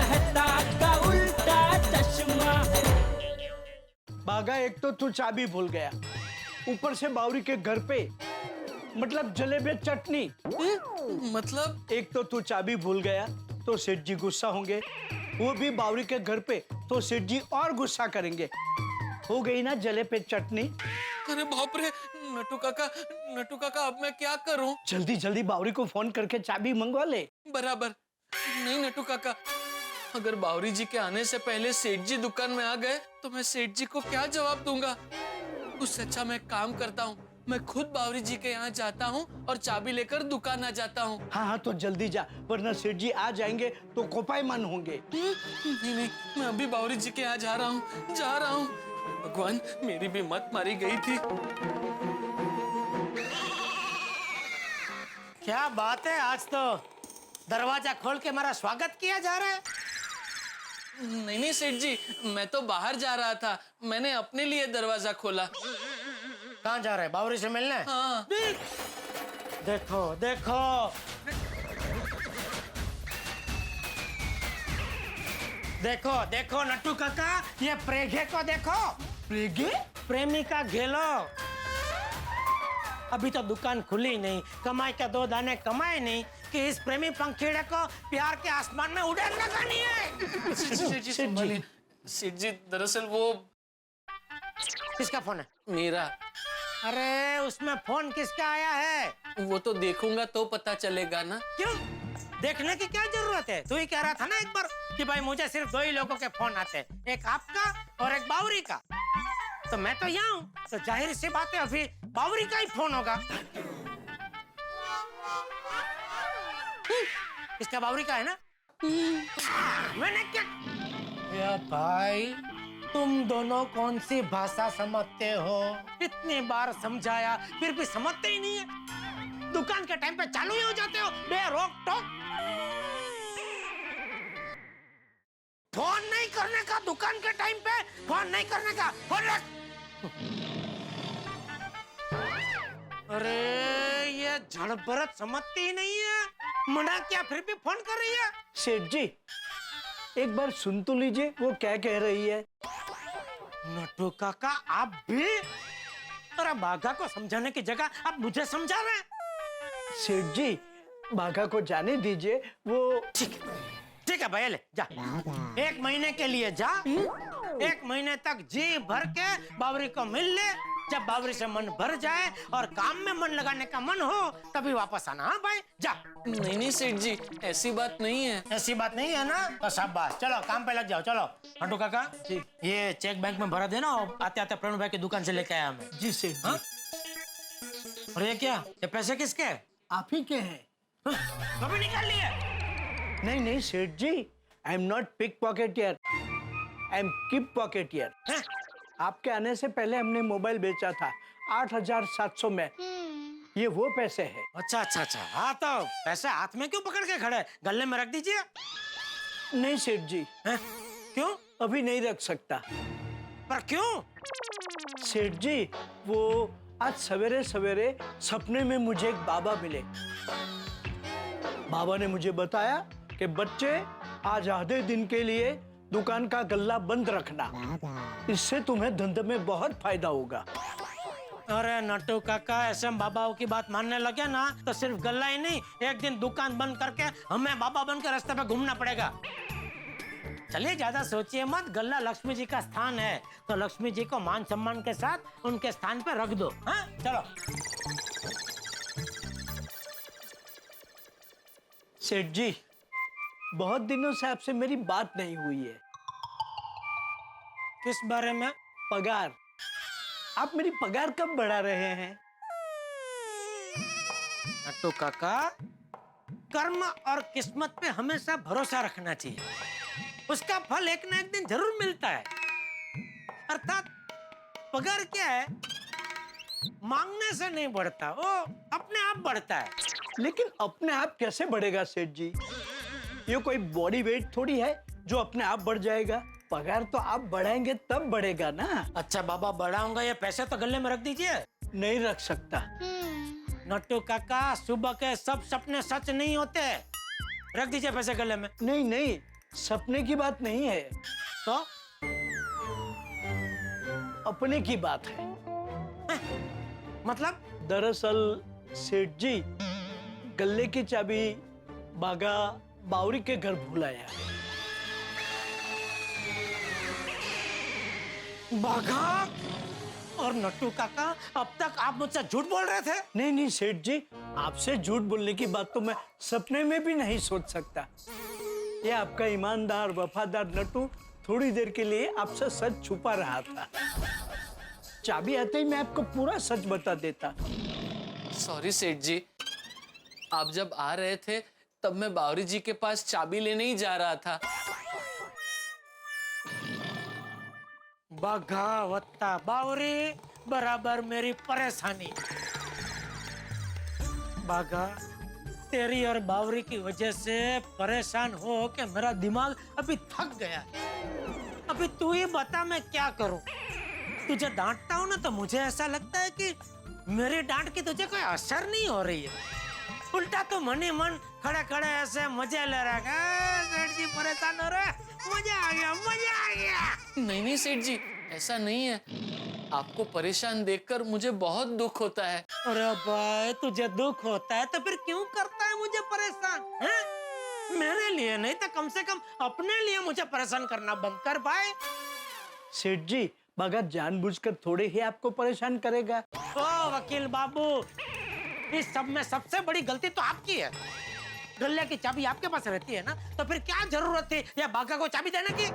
रहता का उल्टा चश्मा। भागा, एक तो तू चाबी भूल गया, ऊपर से बावरी के घर पे मतलब जलेबी चटनी। मतलब एक तो तू चाबी भूल गया तो सेठ जी गुस्सा होंगे, वो भी बावरी के घर पे, तो सेठ जी और गुस्सा करेंगे। हो गई ना जलेबी चटनी। अरे बाप रे, नटू काका अब मैं क्या करूं? जल्दी जल्दी बावरी को फोन करके चाबी मंगवा ले। बराबर। नहीं नटू काका, अगर बावरी जी के आने से पहले सेठ जी दुकान में आ गए तो मैं सेठ जी को क्या जवाब दूंगा? उससे अच्छा मैं काम करता हूँ, मैं खुद बावरी जी के यहाँ जाता हूँ और चाबी लेकर दुकान आ जाता हूँ। हाँ हाँ तो जल्दी जा, वरना सेठ जी आ जाएंगे तो कोपायमान होंगे। नहीं, मैं अभी बावरी जी के यहाँ जा रहा हूँ। भगवान, मेरी भी मत मारी गई थी। क्या बात है, आज तो दरवाजा खोल के हमारा स्वागत किया जा रहा है। नहीं सेठ जी, मैं तो बाहर जा रहा था, मैंने अपने लिए दरवाजा खोला। कहाँ जा रहे हैं? बावरी से मिलने? हाँ। देखो देखो, देखो देखो नट्टू काका, ये प्रेगे को देखो। प्रेगे? प्रेमिका घेलो। अभी तो दुकान खुली नहीं, कमाई के दो दाने कमाए नहीं कि इस प्रेमी पंखीड़े को प्यार के आसमान में उड़ान लगानी है। सेठ जी दरअसल वो किसका फोन है? मेरा। अरे उसमें फोन किसका आया है? वो तो देखूंगा तो पता चलेगा ना। क्यों देखने की क्या जरूरत है? तू ही कह रहा था ना एक बार कि भाई मुझे सिर्फ 2 ही लोगों के फोन आते हैं, एक आपका और एक बावरी का। तो मैं तो यहाँ हूँ, तो जाहिर सी बात है अभी बावरी का ही फोन होगा। इसका बावरी का है ना? मैंने क्या? या भाई, तुम दोनों कौन सी भाषा समझते हो? इतनी बार समझाया फिर भी समझते ही नहीं है। दुकान के टाइम पे चालू ही हो जाते हो बेरोक टोक। फोन नहीं करने का, दुकान के टाइम पे फोन नहीं करने का। फोन रख। अरे ये झड़बरत समझती ही नहीं है, मना क्या फिर भी फोन कर रही है। सेठ जी एक बार सुन तो लीजिए वो क्या कह रही है। नट्टू काका आप भी? अरे बाघा को समझाने की जगह आप मुझे समझा रहे हैं। सेठ जी बाघा को जाने दीजिए, वो ठीक है भैया, ले जा। 1 महीने के लिए जा, 1 महीने तक जी भर के बावरी को मिल ले। जब बावरी से मन भर जाए और काम में मन लगाने का मन हो तभी वापस आना। हाँ भाई जा। नहीं सेठ जी, ऐसी बात नहीं है। ऐसी बात नहीं है ना? तो शाबाश, चलो काम पे लग जाओ। चलो नट्टू काका जी, ये चेक बैंक में भरा देना और आते आते प्रणव भाई की दुकान से लेके आया मैं। जी सेठ हाँ? और ये क्या, ये पैसे किसके? आप ही के हैं। कभी निकाल लिए? नहीं नहीं सेठ जी, I am not pick pocketier, I am keep pocketier. आपके आने से पहले हमने मोबाइल बेचा था 8,700 में, ये वो पैसे हैं। अच्छा अच्छा अच्छा, हाँ तो पैसे हाथ में क्यों पकड़ के खड़े? गले में रख दीजिए। नहीं सेठ जी। है? क्यों? अभी नहीं रख सकता। पर क्यों? सेठ जी वो आज सवेरे सवेरे सपने में मुझे एक बाबा मिले। बाबा ने मुझे बताया कि बच्चे आज आधे दिन के लिए दुकान का गल्ला बंद रखना, इससे तुम्हें धंधे में बहुत फायदा होगा। अरे नट्टू काका, ऐसे बाबाओं की बात मानने लगे ना तो सिर्फ गल्ला ही नहीं, एक दिन दुकान बंद करके हमें बाबा बनकर रास्ते पे घूमना पड़ेगा। चलिए ज्यादा सोचिए मत, गल्ला लक्ष्मी जी का स्थान है तो लक्ष्मी जी को मान सम्मान के साथ उनके स्थान पे रख दो। हाँ चलो। सेठ जी बहुत दिनों से आपसे मेरी बात नहीं हुई है। किस बारे में? पगार। आप मेरी पगार कब बढ़ा रहे हैं? नट्टू काका, कर्म और किस्मत पे हमेशा भरोसा रखना चाहिए, उसका फल एक ना एक दिन जरूर मिलता है। अर्थात पगार क्या है, मांगने से नहीं बढ़ता, वो अपने आप बढ़ता है। लेकिन अपने आप कैसे बढ़ेगा सेठ जी? ये कोई बॉडी वेट थोड़ी है जो अपने आप बढ़ जाएगा। पगार तो आप बढ़ाएंगे तब बढ़ेगा ना। अच्छा बाबा बढ़ाऊंगा, ये पैसे तो गले में रख दीजिए। नहीं रख सकता। नट्टू काका, सुबह के सब सपने सच नहीं होते, रख दीजिए पैसे गले में। नहीं नहीं, सपने की बात नहीं है, तो अपने की बात है। मतलब दरअसल सेठ जी गल्ले की चाबी बागा बावरी के घर भूल आया। बाघा और नट्टू काका, अब तक आप मुझसे झूठ बोल रहे थे। नहीं नहीं सेठ जी, आपसे झूठ बोलने की बात तो मैं सपने में भी नहीं सोच सकता। ये आपका ईमानदार वफादार नट्टू थोड़ी देर के लिए आपसे सच छुपा रहा था। चाबी आते ही मैं आपको पूरा सच बता देता। सॉरी सेठ जी, आप जब आ रहे थे तब मैं बावरी जी के पास चाबी लेने ही जा रहा था। बाघा वत्ता बावरी बराबर मेरी परेशानी। बाघा, तेरी और बावरी की वजह से परेशान हो के मेरा दिमाग अभी थक गया। अभी तू ही बता मैं क्या करूं। तुझे डांटता हूं ना तो मुझे ऐसा लगता है कि मेरी डांट की तुझे कोई असर नहीं हो रही है। उल्टा तो मन ही मन खड़े खड़े ऐसे मजे ले रहा है। सेठ जी परेशान हो रहे, मजा आ गया, मजा आ गया। नहीं नहीं सेठ जी, ऐसा नहीं है। आपको परेशान देखकर मुझे बहुत दुख होता है। अरे भाई, तुझे दुख होता है तो फिर क्यों करता है मुझे परेशान? हैं? मेरे लिए नहीं तो कम से कम अपने लिए मुझे परेशान करना बंद कर भाई। सेठ जी बागा जानबूझकर थोड़े ही आपको परेशान करेगा। ओ वकील बाबू, इस सब में सबसे बड़ी गलती तो आपकी है। गल्ले की चाबी आपके पास रहती है ना, तो फिर क्या जरूरत थी या बागा को चाबी देने की?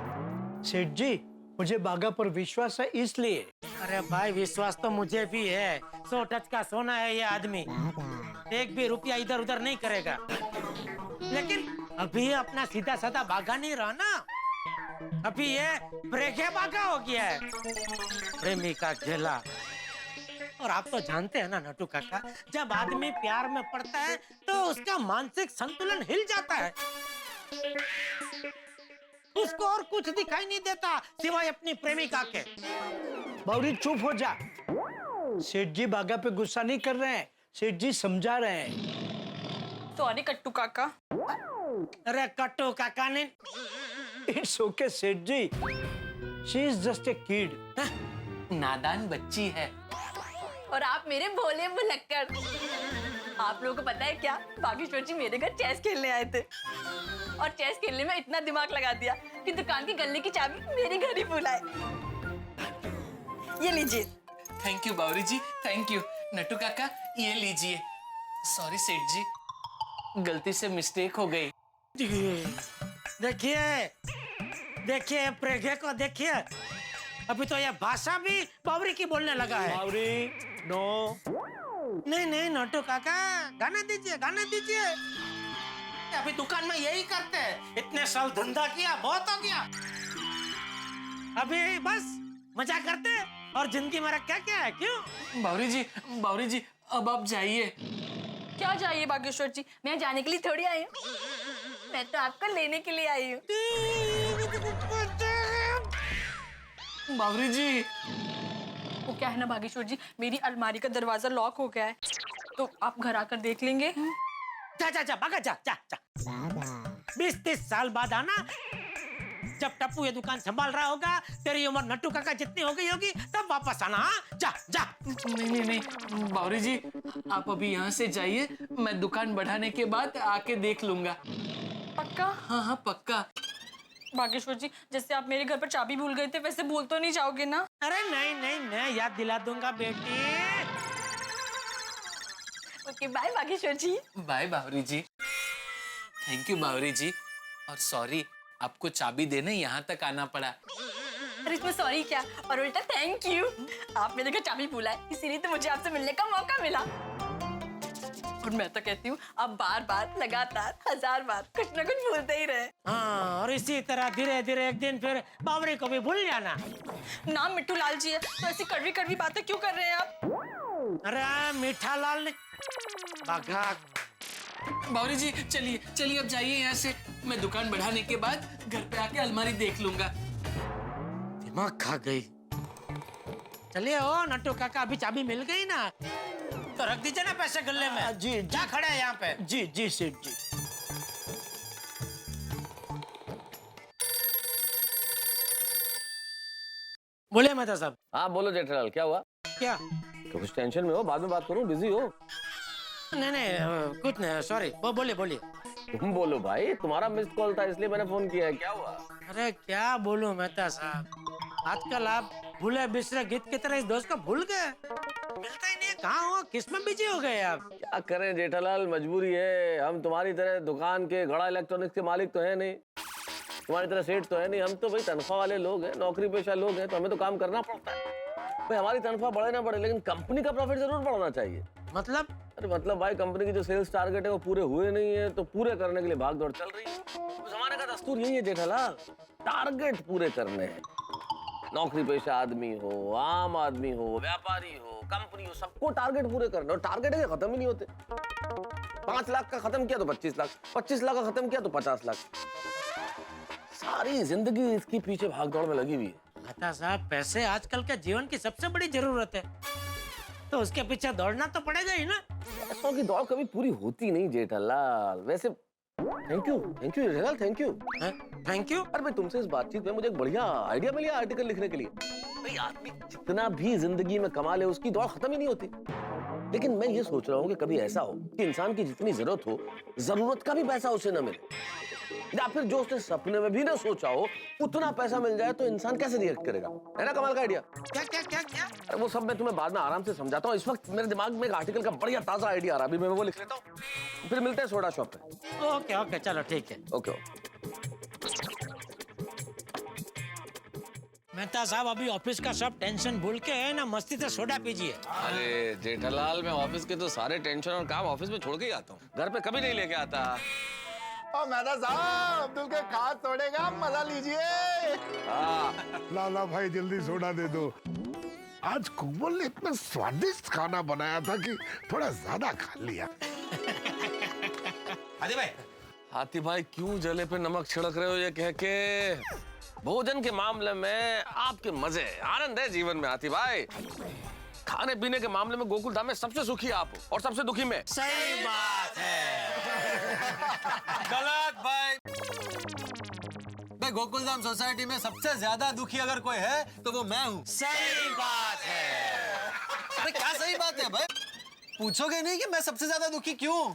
सेठ जी मुझे बागा पर विश्वास है इसलिए। अरे भाई, विश्वास तो मुझे भी है। 100 टच का सोना है ये आदमी, एक भी रुपया इधर उधर नहीं करेगा। लेकिन अभी अपना सीधा साधा बागा नहीं रहा ना, अभी ये प्रेगे बागा हो गया है, प्रेमी का घेला। और आप तो जानते हैं ना नट्टू काका, जब आदमी प्यार में पड़ता है तो उसका मानसिक संतुलन हिल जाता है। उसको और कुछ दिखाई नहीं देता सिवाय अपनी प्रेमिका के। बावरी चुप हो जा। सेठ जी बागा पे गुस्सा नहीं कर रहे हैं, सेठ जी समझा रहे हैं। सॉरी कट्टू काका। अरे कट्टू काका ने, इट्स ओके सेठ जी, she is just a kid. नादान बच्ची है। और आप मेरे भोले भुलक्कड़। आप लोगों को पता है क्या, बागेश्वर जी मेरे घर चेस खेलने आए थे और चेस खेलने में इतना दिमाग लगा दिया कि दुकान की गल्ले की चाबी मेरे घर ही भूल आए। ये लीजिए। Thank you Bawri ji, thank you. Nattu काका ये लीजिए। सॉरी सेठ जी, गलती से मिस्टेक हो गई। देखिए देखिए प्रेगे को देखिए, अभी तो ये भाषा भी बावरी की बोलने लगा है। बावरी नो। नहीं नहीं नट्टू काका, गाने दीजिए, गाने दीजिए। अभी दुकान में यही करते हैं। इतने साल धंधा किया, बहुत हो गया। अभी बस मजा करते हैं और जिंदगी में क्या क्या है। क्यों बावरी जी अब आप जाइए। क्या चाहिए बागेश्वर जी? मैं जाने के लिए थोड़ी आई हूँ, मैं तो आपको लेने के लिए आई हूँ। बावरी जी, वो क्या है ना बागेश्वर जी, मेरी अलमारी का दरवाजा लॉक हो गया है, तो आप घर आकर देख लेंगे। जा जा जा भागा, जा जा जा। 20-30 साल बाद आना, जब टप्पू ये दुकान संभाल रहा होगा, तेरी उम्र नट्टू काका जितनी हो गई होगी, तब वापस आना। हाँ जा जा। नहीं बावरी जी, आप अभी यहाँ से जाइए, मैं दुकान बढ़ाने के बाद आके देख लूंगा। पक्का? हाँ पक्का। बागेश्वर जी, जैसे आप मेरे घर पर चाबी भूल गए थे, वैसे भूल तो नहीं जाओगे ना? अरे नहीं नहीं, मैं याद दिला दूंगा बेटी। Okay bye Bageshwar ji. Bye Bawri ji. Thank you Bawri ji, और सॉरी आपको चाबी देने यहाँ तक आना पड़ा। अरे इसमें सॉरी क्या, और उल्टा थैंक यू। आप मेरे घर चाबी भूला, इसीलिए तो मुझे आपसे मिलने का मौका मिला। और मैं तो कहती हूँ आप बार बार लगातार 1000 बार कुछ ना कुछ भूलते ही रहे। हाँ, और इसी तरह धीरे धीरे एक दिन फिर बावरी को भी भूल जाना। नाम मिट्टू लाल जी है, तो ऐसी कड़वी कड़वी बातें क्यों कर रहे हैं आप? अरे मीठा लाल ने भागा। बावरी जी चलिए अब जाइए यहाँ से, मैं दुकान बढ़ाने के बाद घर पे आके अलमारी देख लूंगा। दिमाग खा गई। चलिए ओ नट्टू काका, अभी चाबी मिल गई ना, तो रख दीजिए ना पैसे गल्ले में। जी जा खड़े हैं यहाँ पे। जी जी सेठ जी। बोले मेहता साहब। हाँ बोलो जेठालाल, क्या हुआ? क्या? तो कुछ टेंशन में हो? बाद में बात करूं, बिजी हो? नहीं कुछ नहीं, सॉरी। वो बोलिए। तुम बोलो भाई, तुम्हारा मिस्ड कॉल था इसलिए मैंने फोन किया है। क्या हुआ? अरे क्या बोलूं मेहता साहब, आजकल आप भूले बिसरे गीत की तरह इस दोस्त को भूल गए। मिलता ही नहीं है, कहाँ हो, किस में बिजी हो गए आप? क्या करें जेठालाल, मजबूरी है। हम तुम्हारी तरह दुकान के गड़ा इलेक्ट्रॉनिक्स के मालिक तो है नहीं, तुम्हारी तरह सेठ तो है नहीं। हम तो भाई तनख्वाह वाले लोग हैं, नौकरी पेशा लोग हैं, तो हमें तो काम करना पड़ता है भाई। हमारी तनख्वाह बढ़े ना बढ़े, लेकिन कंपनी का प्रॉफिट जरूर बढ़ना चाहिए। मतलब? अरे मतलब भाई, कंपनी की जो सेल्स टारगेट है वो पूरे हुए नहीं है, तो पूरे करने के लिए भाग दौड़ चल रही है। तो जमाने का दस्तूर यही है जेठालाल, टारगेट पूरे करने हैं। नौकरी पेशा आदमी हो, आम आदमी हो, व्यापारी हो, कंपनी हो, सबको टारगेट पूरे करने, और टारगेट है खत्म ही नहीं होते। 5 लाख का खत्म किया तो 25 लाख, 25 लाख का खत्म किया तो 50 लाख। सारी जिंदगी इसकी पीछे भाग दौड़ में लगी हुई है। मेहता साहब, पैसे आजकल के जीवन की सबसे बड़ी जरूरत है, तो उसके पीछे दौड़ना तो पड़ेगा ही ना। पैसों की दौड़ कभी पूरी होती नहीं जेठालाल। वैसे thank you Jethalal, thank you. Thank you. अरे भाई, तुमसे इस बातचीत में मुझे एक बढ़िया आइडिया मिल गया आर्टिकल लिखने के लिए। भाई आदमी जितना भी जिंदगी में कमा ले, उसकी दौड़ खत्म ही नहीं होती। लेकिन मैं ये सोच रहा हूँ कि कभी ऐसा हो कि इंसान की जितनी जरूरत हो, जरूरत का भी पैसा उसे न मिले, या फिर जो उसने सपने में भी ना सोचा हो उतना पैसा मिल जाए, तो इंसान कैसे रिएक्ट करेगा? है ना कमाल का आइडिया? क्या क्या क्या क्या? अरे वो सब मैं तुम्हें बाद में आराम से समझाता हूँ। इस वक्त मेरे दिमाग में एक आर्टिकल का बढ़िया ताजा आइडिया आ रहा है, अभी मैं वो लिख लेता हूँ, फिर मिलते हैं सोडा शॉप पे। ओके चलो ठीक है। ओके। मेहता साहब, अभी ऑफिस का सब टेंशन भूल के है ना, मस्ती से सोडा पीजिए। अरे जेठालाल, मैं ऑफिस के तो सारे टेंशन और काम ऑफिस में छोड़ के ही आता हूँ, घर पे कभी नहीं लेके आता। और मेहता साहब, अब्दुल के खास सोडेगा, मजा लीजिए। लाला भाई जल्दी सोडा दे दो। आज कोमल ने इतना स्वादिष्ट खाना बनाया था कि थोड़ा ज्यादा खा लिया। हाथी भाई, क्यों जले पे नमक छिड़क रहे हो ये कह के? भोजन के मामले में आपके मजे, आनंद है जीवन में हाथी भाई। खाने पीने के मामले में गोकुल धाम में सबसे सुखी आप हो, और सबसे दुखी मैं। सही बात है। गलत भाई। गोकुलधाम सोसाइटी में सबसे ज्यादा दुखी अगर कोई है तो वो मैं हूँ। सही बात है। अरे क्या सही बात है भाई? पूछोगे नहीं कि मैं सबसे ज्यादा दुखी क्यों?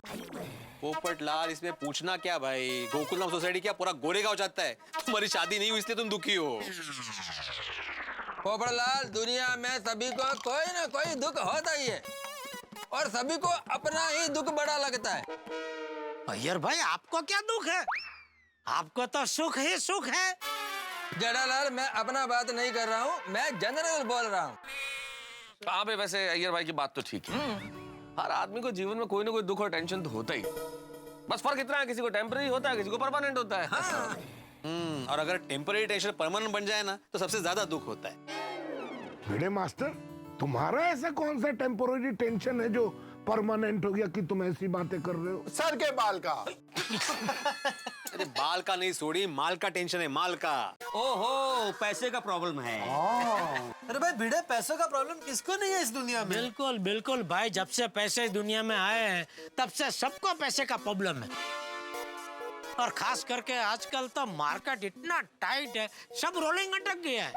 पोपट लाल, इसमें पूछना क्या भाई? गोकुलधाम सोसाइटी क्या पूरा गोरेगांव जाता है? तुम्हारी शादी नहीं हुई इसलिए तुम दुखी हो। पोपट लाल, दुनिया में सभी को कोई ना कोई दुख होता ही है, और सभी को अपना ही दुख बड़ा लगता है। अय्यर भाई, आपको क्या दुख है? आपको तो सुख ही सुख है। जेठालाल, मैं अपना बात नहीं कर रहा हूँ, मैं जनरल बोल रहा हूँ। हाँ भाई, वैसे अय्यर भाई की बात तो ठीक है। हर आदमी को जीवन में कोई ना कोई दुख और टेंशन तो होता ही। बस फर्क इतना है, किसी को टेम्पररी होता है, किसी को परमानेंट होता है। हाँ। और अगर टेम्पररी टेंशन परमानेंट बन जाए ना, तो सबसे ज्यादा दुख होता है। भिड़े मास्टर, तुम्हारा ऐसा कौन सा टेम्पोररी टेंशन है जो परमानेंट हो गया कि तुम ऐसी बातें कर रहे हो? सर के बाल का। अरे बाल का नहीं सोड़ी, माल का टेंशन है, माल का। ओहो, पैसे का प्रॉब्लम है। अरे भाई भिड़े, पैसों का प्रॉब्लम किसको नहीं है इस दुनिया में? बिल्कुल बिल्कुल भाई, जब से पैसे इस दुनिया में आए हैं तब से सबको पैसे का प्रॉब्लम है। और खास करके आजकल तो मार्केट इतना टाइट है, सब रोलिंग अटक गया है।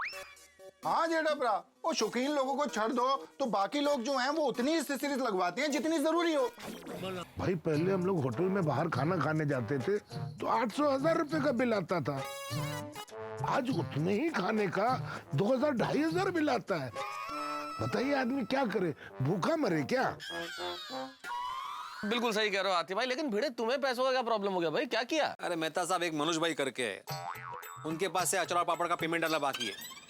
हाँ जेठा, वो शौकीन लोगों को छोड़ दो तो बाकी लोग जो हैं वो उतनी एक्सेसरीज लगवाते हैं जितनी जरूरी हो। भाई पहले हम लोग होटल में बाहर खाना खाने जाते थे तो 800-1000 रुपए का बिल आता था। आज उतने ही खाने का 2000-2500 बिल आता है। बताइए आदमी क्या करे, भूखा मरे क्या? बिल्कुल सही कह रहे हो आती भाई, लेकिन भिड़े तुम्हें पैसों का क्या प्रॉब्लम हो गया भाई? क्या किया? अरे मेहता साहब, एक मनोज भाई करके है, उनके पास से अचार और पापड़ का पेमेंट डाला बाकी है।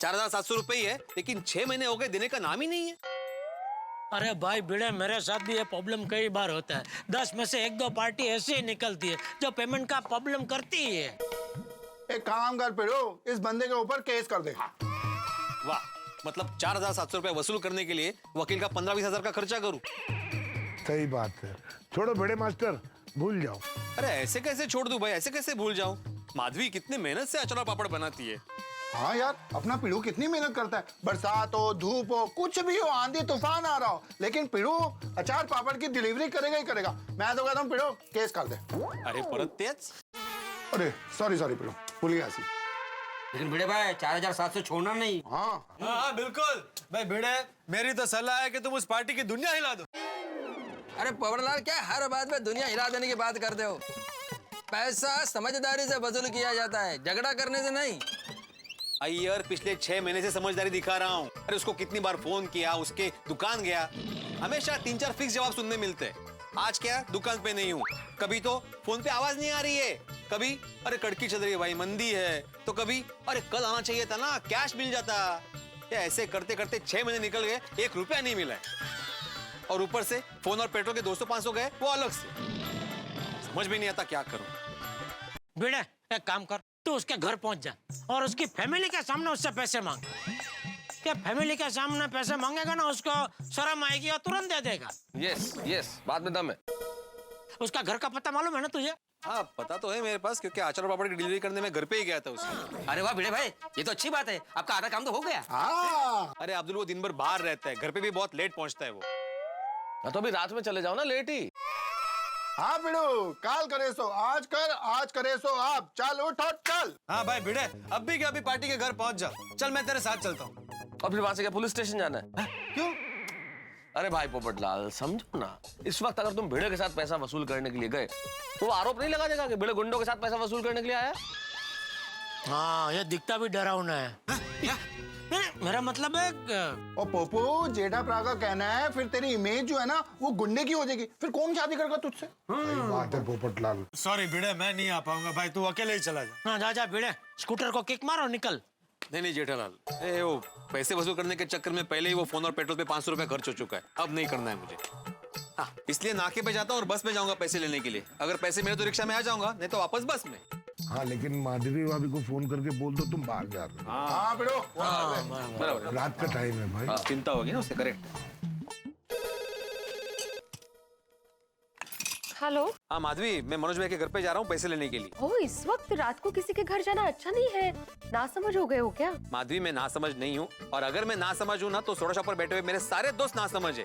4700 रुपए ही है, लेकिन 6 महीने हो गए, देने का नाम ही नहीं है। अरे भाई भिड़े, मेरे साथ भी ये प्रॉब्लम कई बार होता है। 10 में से 1-2 पार्टी ऐसी ही निकलती है जो पेमेंट का प्रॉब्लम करती ही है। एक काम कर पिड़ो, इस बंदे के ऊपर केस कर दे। वाह, मतलब 4700 रुपए वसूल करने के लिए वकील का 15-20 हजार का खर्चा करूं? सही बात है। छोड़ो भिड़े मास्टर, भूल जाओ। अरे ऐसे कैसे छोड़ दूं भाई, ऐसे कैसे भूल जाऊं? माधवी कितने मेहनत से अचार और पापड़ बनाती है। हाँ यार, अपना पिड़ू कितनी मेहनत करता है। बरसात हो, धूप हो, कुछ भी हो, आंधी तूफान आ रहा हो, लेकिन पिड़ू अचार पापड़ की डिलीवरी करेगा ही करेगा। मैं तो कहता हूँ पिड़ू केस कर दे। अरे परत तेज। अरे सॉरी पिड़ू, भूल गया सी। लेकिन भिड़े भाई 4700 छोड़ना नहीं। हाँ हाँ बिल्कुल भाई भिड़े, मेरी तो सलाह है कि तुम उस पार्टी की दुनिया हिला दो। अरे पोपटलाल, क्या हर बात में दुनिया हिला देने की बात करते हो? पैसा समझदारी से वसूल किया जाता है, झगड़ा करने से नहीं। अय्यर पिछले 6 महीने से समझदारी दिखा रहा हूँ। अरे उसको कितनी बार फोन किया, उसके दुकान गया, हमेशा 3-4 फिक्स जवाब सुनने मिलते हैं। आज क्या, दुकान पे नहीं हूँ, कभी तो फोन पे आवाज नहीं आ रही है, कभी अरे कड़की चल रही है भाई, मंदी है, तो कभी अरे कल आना चाहिए था ना, कैश मिल जाता। या ऐसे करते करते 6 महीने निकल गए, 1 रुपया नहीं मिला है। और ऊपर से फोन और पेट्रोल के 200-500 गए, वो अलग से। समझ में नहीं आता क्या करूं। भिड़े एक काम कर, तू उसके घर पहुंच जा और उसकी फैमिली के सामने उससे पैसे मांग। क्या फैमिली के सामने पैसे मांगेगा ना, उसको शर्म आएगी और तुरंत दे देगा। यस, बात में दम है। उसका घर का पता मालूम है ना तुझे? हाँ पता तो है मेरे पास, क्योंकि आचार पापड़ की डिलीवरी करने में घर पे ही गया था उसका। अरे वाह भिड़े भाई, ये तो अच्छी बात है, आपका आधा काम तो हो गया। हाँ अरे अब्दुल वो दिन भर बाहर रहता है, घर पे भी बहुत लेट पहुंचता है वो। तो अभी रात में चले जाओ ना, लेट ही। हाँ पिड़ू, काल करे सो आज कर, आज करे सो आप, चल उठ और चल। हाँ भाई भिड़े, अब भी क्या, अभी पार्टी के घर पहुंच जा। चल मैं तेरे साथ चलता हूँ। और फिर वहां से क्या पुलिस स्टेशन जाना है? क्यों? अरे भाई पोपटलाल, समझो ना, इस वक्त अगर तुम भिड़े के साथ पैसा वसूल करने के लिए गए तो वो आरोप नहीं लगा देगा कि भिड़े गुंडों के साथ पैसा वसूल करने के लिए आया। हाँ, ये दिखता भी डरावना है। नहीं, मेरा मतलब है और पोपू, जेठा प्रा का कहना है फिर तेरी इमेज जो है ना वो गुंडे की हो जाएगी, फिर कौन शादी करेगा तुझसे? सही बात है पोपटलाल। सॉरी भिड़े, मैं नहीं आ पाऊंगा भाई, तू अकेले ही चला जा। हाँ, जा भिड़े, स्कूटर को किक मारो, निकल। नहीं जेठालाल, वो पैसे वसूल करने के चक्कर में पहले ही वो फोन और पेट्रोल पे 500 रुपया खर्च हो चुका है, अब नहीं करना है मुझे। हाँ, इसलिए नाके पे जाता हूँ और बस में जाऊंगा पैसे लेने के लिए। अगर पैसे मिले तो रिक्शा में आ जाऊंगा, नहीं तो वापस बस में। हाँ, लेकिन माधवी भाभी को फोन करके बोल दो तुम बाहर जा रहे हो। हाँ पिड़ू, बराबर, रात का टाइम है भाई। चिंता होगी ना उससे, करेक्ट। हेलो। हाँ माधवी, मैं मनोज भाई के घर पे जा रहा हूँ पैसे लेने के लिए। ओह, इस वक्त रात को किसी के घर जाना अच्छा नहीं है, नासमझ हो गए हो क्या? माधवी मैं ना समझ नहीं हूँ, और अगर मैं ना समझ हूँ ना तो सोडा शॉप पर बैठे हुए मेरे सारे दोस्त ना समझ है,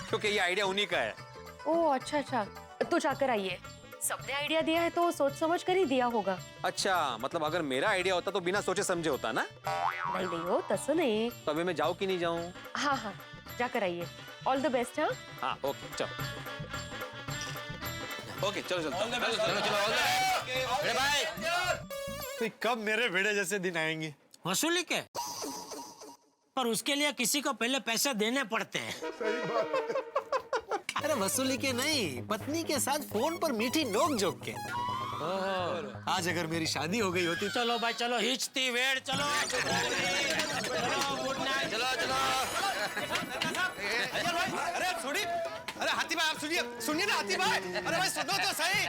क्योंकि ये आइडिया उन्हीं का है। ओह अच्छा, तो जाकर आइए। सबने आइडिया दिया है तो सोच समझ कर ही दिया होगा। अच्छा, मतलब अगर मेरा आइडिया होता तो बिना सोचे समझे होता ना? नहीं हो तसो नहीं। तो अभी मैं जाऊँ कि नहीं जाऊँ? हाँ, जाकर आइए। All the best. हाँ हाँ ओके, चलो ओके, चलो भिड़े भाई, तो कब मेरे भिड़े जैसे दिन आएंगे? वसूली के, पर उसके लिए किसी को पहले पैसे देने पड़ते हैं। अरे वसूली के नहीं, पत्नी के साथ फोन पर मीठी नोक जोक के। आज अगर मेरी शादी हो गई होती। चलो भाई चलो, हिचती वेड़, चलो गुड नाइट। चलो अरे आप सुनिए, अरे हाथी भाई आप सुनिए ना हाथी भाई, अरे भाई सुनो तो सही।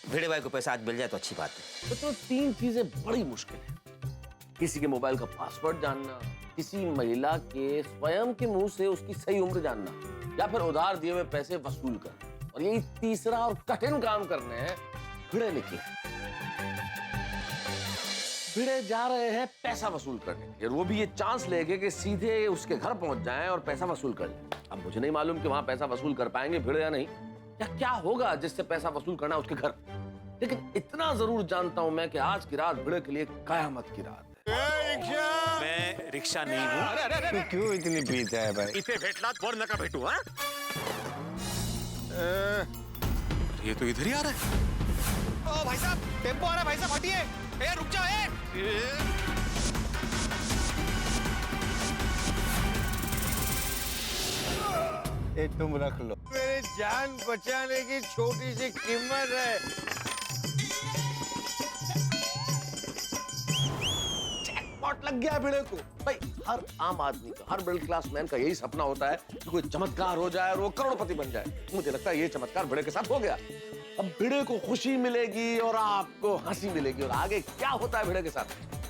भिड़े भाई को पैसा आज मिल जाए तो अच्छी बात है। तो 3 चीजें बड़ी मुश्किल है। किसी के मोबाइल का पासवर्ड जानना, किसी महिला के स्वयं के मुंह से उसकी सही उम्र जानना, या फिर उधार दिए हुए पैसे वसूल करना। और यही तीसरा और कठिन काम करने हैं भिड़े निकले। भिड़े जा रहे हैं पैसा वसूल करने, और वो भी ये चांस लेके कि सीधे उसके घर पहुंच जाएं और पैसा वसूल कर लें। अब मुझे नहीं मालूम कि वहां पैसा वसूल कर पाएंगे भिड़े या नहीं, या क्या होगा जिससे पैसा वसूल करना उसके घर। लेकिन इतना जरूर जानता हूं मैं कि आज की रात भिड़े के लिए कयामत की रात है। मैं रिक्शा नहीं हूँ। तू क्यों इतनी पीता है भाई? इथे भेटला बोर नका भेटू। हाँ, ये तो इधर ही आ रहा है। ओ भाई साहब, टेम्पो आ रहा है भाई साहब, हटिए। ए रुक जाओ। ये तुम रख लो, मेरी जान बचाने की छोटी सी कीमत है। जैकपॉट लग गया भिड़े को। भाई हर आम आदमी का, हर मिडिल क्लास मैन का यही सपना होता है कि कोई चमत्कार हो जाए और वो करोड़पति बन जाए। मुझे लगता है ये चमत्कार भिड़े के साथ हो गया। अब भिड़े को खुशी मिलेगी और आपको हंसी मिलेगी, और आगे क्या होता है भिड़े के साथ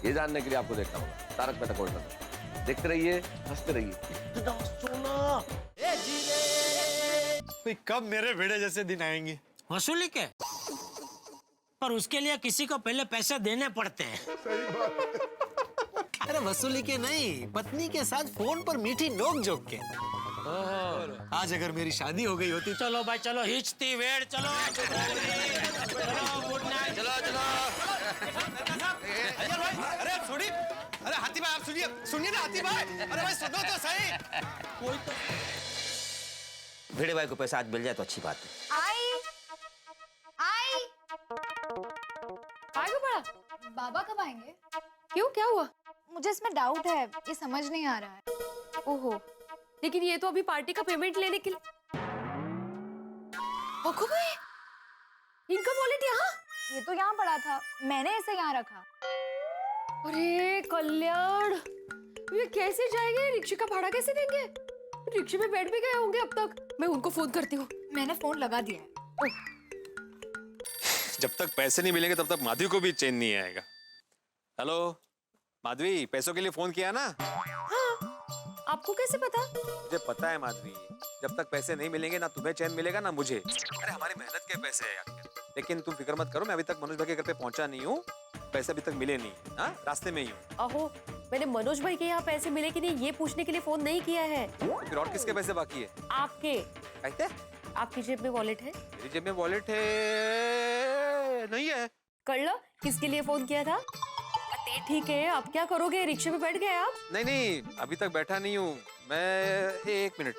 ये जानने के लिए आपको देखना होगा तारक मेहता का उल्टा चश्मा। देखते रहिए, हंसते रहिए। इतना सोना। कब मेरे भिड़े जैसे दिन आएंगे? वसूली के, पर उसके लिए किसी को पहले पैसे देने पड़ते हैं। अरे वसूली के नहीं, पत्नी के साथ फोन पर मीठी नोक जोक के। आज अगर मेरी शादी हो गई होती। चलो भाई चलो, हिचती वेड़, चलो गुड नाइट। चलो अरे आप सुनिए, अरे हाथी भाई आप सुनिए, सुनिए ना हाथी भाई, अरे भाई सुनो तो सही। कोई तो भिड़े भाई को पैसा आज मिल जाए तो अच्छी बात है। आई आगे बढ़ा। बाबा कब आएंगे? क्यों, क्या हुआ? मुझे इसमें डाउट है, ये समझ नहीं आ रहा है। ओहो, लेकिन ये तो अभी पार्टी का पेमेंट लेने के लिए। ओको भाई, इनका वॉलेट यहाँ? ये तो यहाँ पड़ा था, मैंने इसे यहाँ रखा। अरे कल्याण, ये कैसे जाएंगे? रिक्शे का भाड़ा कैसे देंगे? रिक्शे में बैठ भी गए होंगे अब तक। मैं उनको फोन करती हूँ। मैंने फोन लगा दिया है। जब तक पैसे नहीं मिलेंगे तब तक माधवी को भी चैन नहीं आएगा। हेलो माधवी, पैसों के लिए फोन किया ना? हाँ, आपको कैसे पता? मुझे पता है माधवी, जब तक पैसे नहीं मिलेंगे ना तुम्हें चैन मिलेगा ना मुझे। अरे हमारी मेहनत के पैसे हैं यार। लेकिन तुम फिक्र मत करो, मैं अभी तक मनोज भाई के घर पे पहुंचा नहीं हूँ, पैसे अभी तक मिले नहीं। हाँ, रास्ते में ही हूँ। अहो, मैंने मनोज भाई के यहाँ पैसे मिले कि नहीं ये पूछने के लिए फोन नहीं किया है। फिर और किसके पैसे बाकी है? आपके। कहते? आपकी जेब में वॉलेट है? मेरी जेब में वॉलेट है नहीं है। कर लो, किसके लिए फोन किया था? ठीक है, अब क्या करोगे? रिक्शे में बैठ गए आप? नहीं नहीं, अभी तक बैठा नहीं हूँ मैं। एक मिनट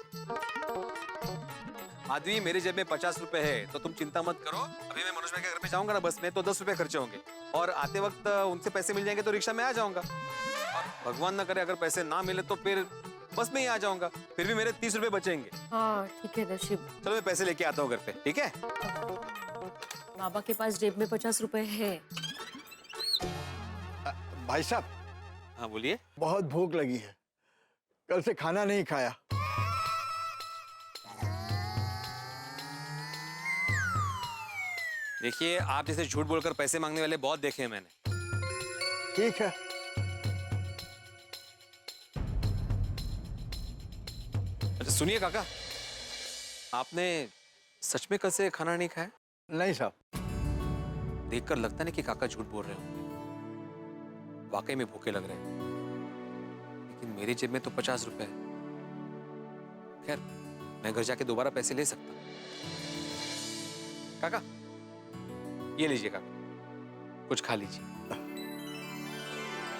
माधवी, मेरी जेब में 50 रुपए है, तो तुम चिंता मत करो। अभी मैं मनोज भाई के घर में जाऊंगा ना बस में, तो 10 रुपए खर्चे होंगे और आते वक्त उनसे पैसे मिल जाएंगे तो रिक्शा में आ जाऊंगा। और भगवान ना करे अगर पैसे ना मिले तो फिर बस में ही आ जाऊंगा, फिर भी मेरे 30 रुपए बचेंगे। हाँ ठीक है नशीब। चलो मैं पैसे लेके आता हूँ घर पे, ठीक है? बाबा के पास जेब में 50 रुपए है। भाई साहब। हाँ बोलिए। बहुत भूख लगी है, कल से खाना नहीं खाया। देखिए, आप जैसे झूठ बोलकर पैसे मांगने वाले बहुत देखे हैं मैंने। ठीक है। अच्छा सुनिए काका, आपने सच में कल से खाना नहीं खाया? नहीं साहब। देखकर लगता नहीं कि काका झूठ बोल रहे होंगे, वाकई में भूखे लग रहे हैं। लेकिन मेरी जेब में तो 50 रुपए है। खैर, मैं घर जाके दोबारा पैसे ले सकता हूँ। काका ये लीजिए काका, कुछ खा लीजिए।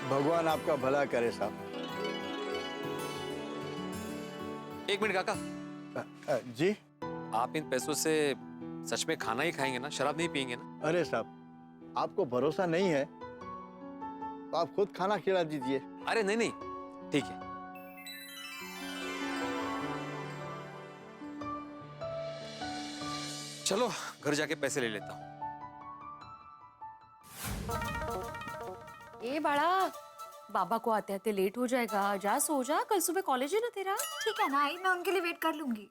भगवान आपका भला करे साहब। एक मिनट काका। जी? आप इन पैसों से सच में खाना ही खाएंगे ना, शराब नहीं पियेंगे ना? अरे साहब, आपको भरोसा नहीं है तो आप खुद खाना खिला दीजिए। अरे नहीं नहीं, ठीक है। चलो घर जाके पैसे ले लेता हूँ। ए बड़ा, बाबा को आते आते लेट हो जाएगा, जा सो जा, कल सुबह कॉलेज है ना तेरा। ठीक है ना आई, मैं उनके लिए वेट कर लूंगी।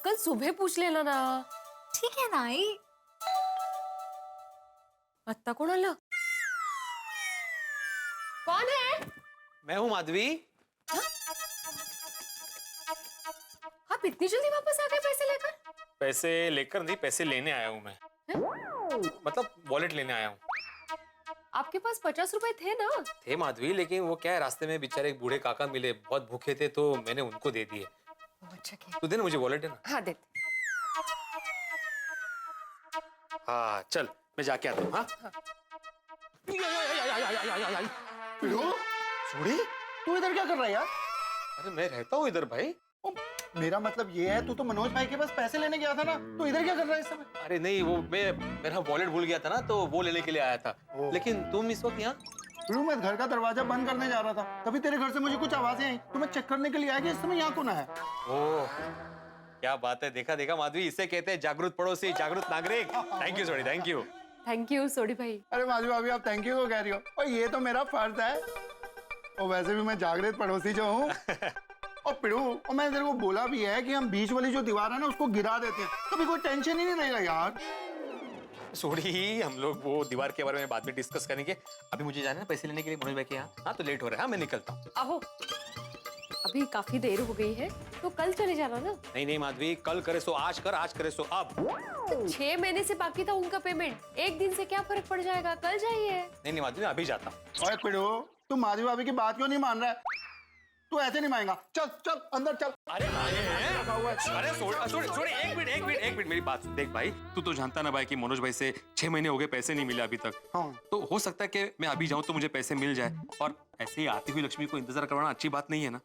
कल सुबह पूछ लेना ना। ठीक है ना आई। अत्ता कौन आला? कौन है? मैं हूँ माधवी। आप इतनी जल्दी वापस आ गए पैसे लेकर? पैसे लेकर नहीं, पैसे लेने आया हूँ मैं। मतलब वॉलेट लेने आया हूँ। आपके पास 50 रुपए थे ना? थे माधवी, लेकिन वो क्या है, रास्ते में बेचारे एक बूढ़े काका मिले, बहुत भूखे थे तो मैंने उनको दे दिए। अच्छा तू दे ना मुझे वॉलेट, है ना? हाँ दे। हाँ चल मैं जाके आता हूँ। हाँ सूरी, तू इधर क्या कर रहा है यार? अरे मैं रहता हूँ इधर भाई। मेरा मतलब ये है, तू तो मनोज भाई के पास पैसे लेने गया था ना, तो इधर क्या कर रहा है इस समय? अरे नहीं, वो मेरा वॉलेट भूल गया था ना, तो वो लेने के लिए आया था। लेकिन तुम इस वक्त यहाँ? मैं घर का दरवाजा बंद करने जा रहा था, तभी तेरे घर से मुझे कुछ आवाजें आई, तो मैं चेक करने के लिए आया कि इस समय यहाँ कौन है। ओह क्या बात है, देखा देखा माधवी, इसे कहते हैं जागरूक पड़ोसी, जागरूक नागरिक। Thank you Sodhi, thank you. Thank you Sodhi भाई। अरे माधवी भाभी, आप थैंक यू को कह रही हो, और ये तो मेरा फर्ज है। और वैसे भी मैं जागृत पड़ोसी जो हूँ। और पिड़ू, और मैंने तेरे को बोला भी है कि हम बीच वाली जो दीवार है ना उसको गिरा देते हैं, कभी कोई टेंशन ही नहीं रहेगा यार। सोडी, हम लोग वो दीवार के बारे में बाद में डिस्कस करेंगे। अभी मुझे जाना है पैसे लेने के लिए मनोज भाई के यहाँ। हाँ तो लेट हो रहा है, हाँ मैं निकलता हूँ। आहो, अभी काफी देर हो गई है, तो कल चले जाना ना। नहीं नहीं माधवी, कल करे सो आज कर, आज करे सो अब। 6 महीने से बाकी था उनका पेमेंट, एक दिन से क्या फर्क पड़ जाएगा, कल जाइए। नहीं नहीं माधवी, अभी जाता हूँ। ओए पिड़ू, तू माधवी भाभी की बात क्यों नहीं मान रहा है? तू ऐसे नहीं मांगेगा। चल चल अंदर चल। अरे छोड़ एक मिनट मेरी बात सुन। देख भाई, तू तो जानता ना भाई कि मनोज भाई से 6 महीने हो गए, पैसे नहीं मिले अभी तक। हाँ। तो हो सकता है कि मैं अभी जाऊं तो मुझे पैसे मिल जाए, और ऐसे ही आती हुई लक्ष्मी को इंतजार करवाना अच्छी बात नहीं है ना।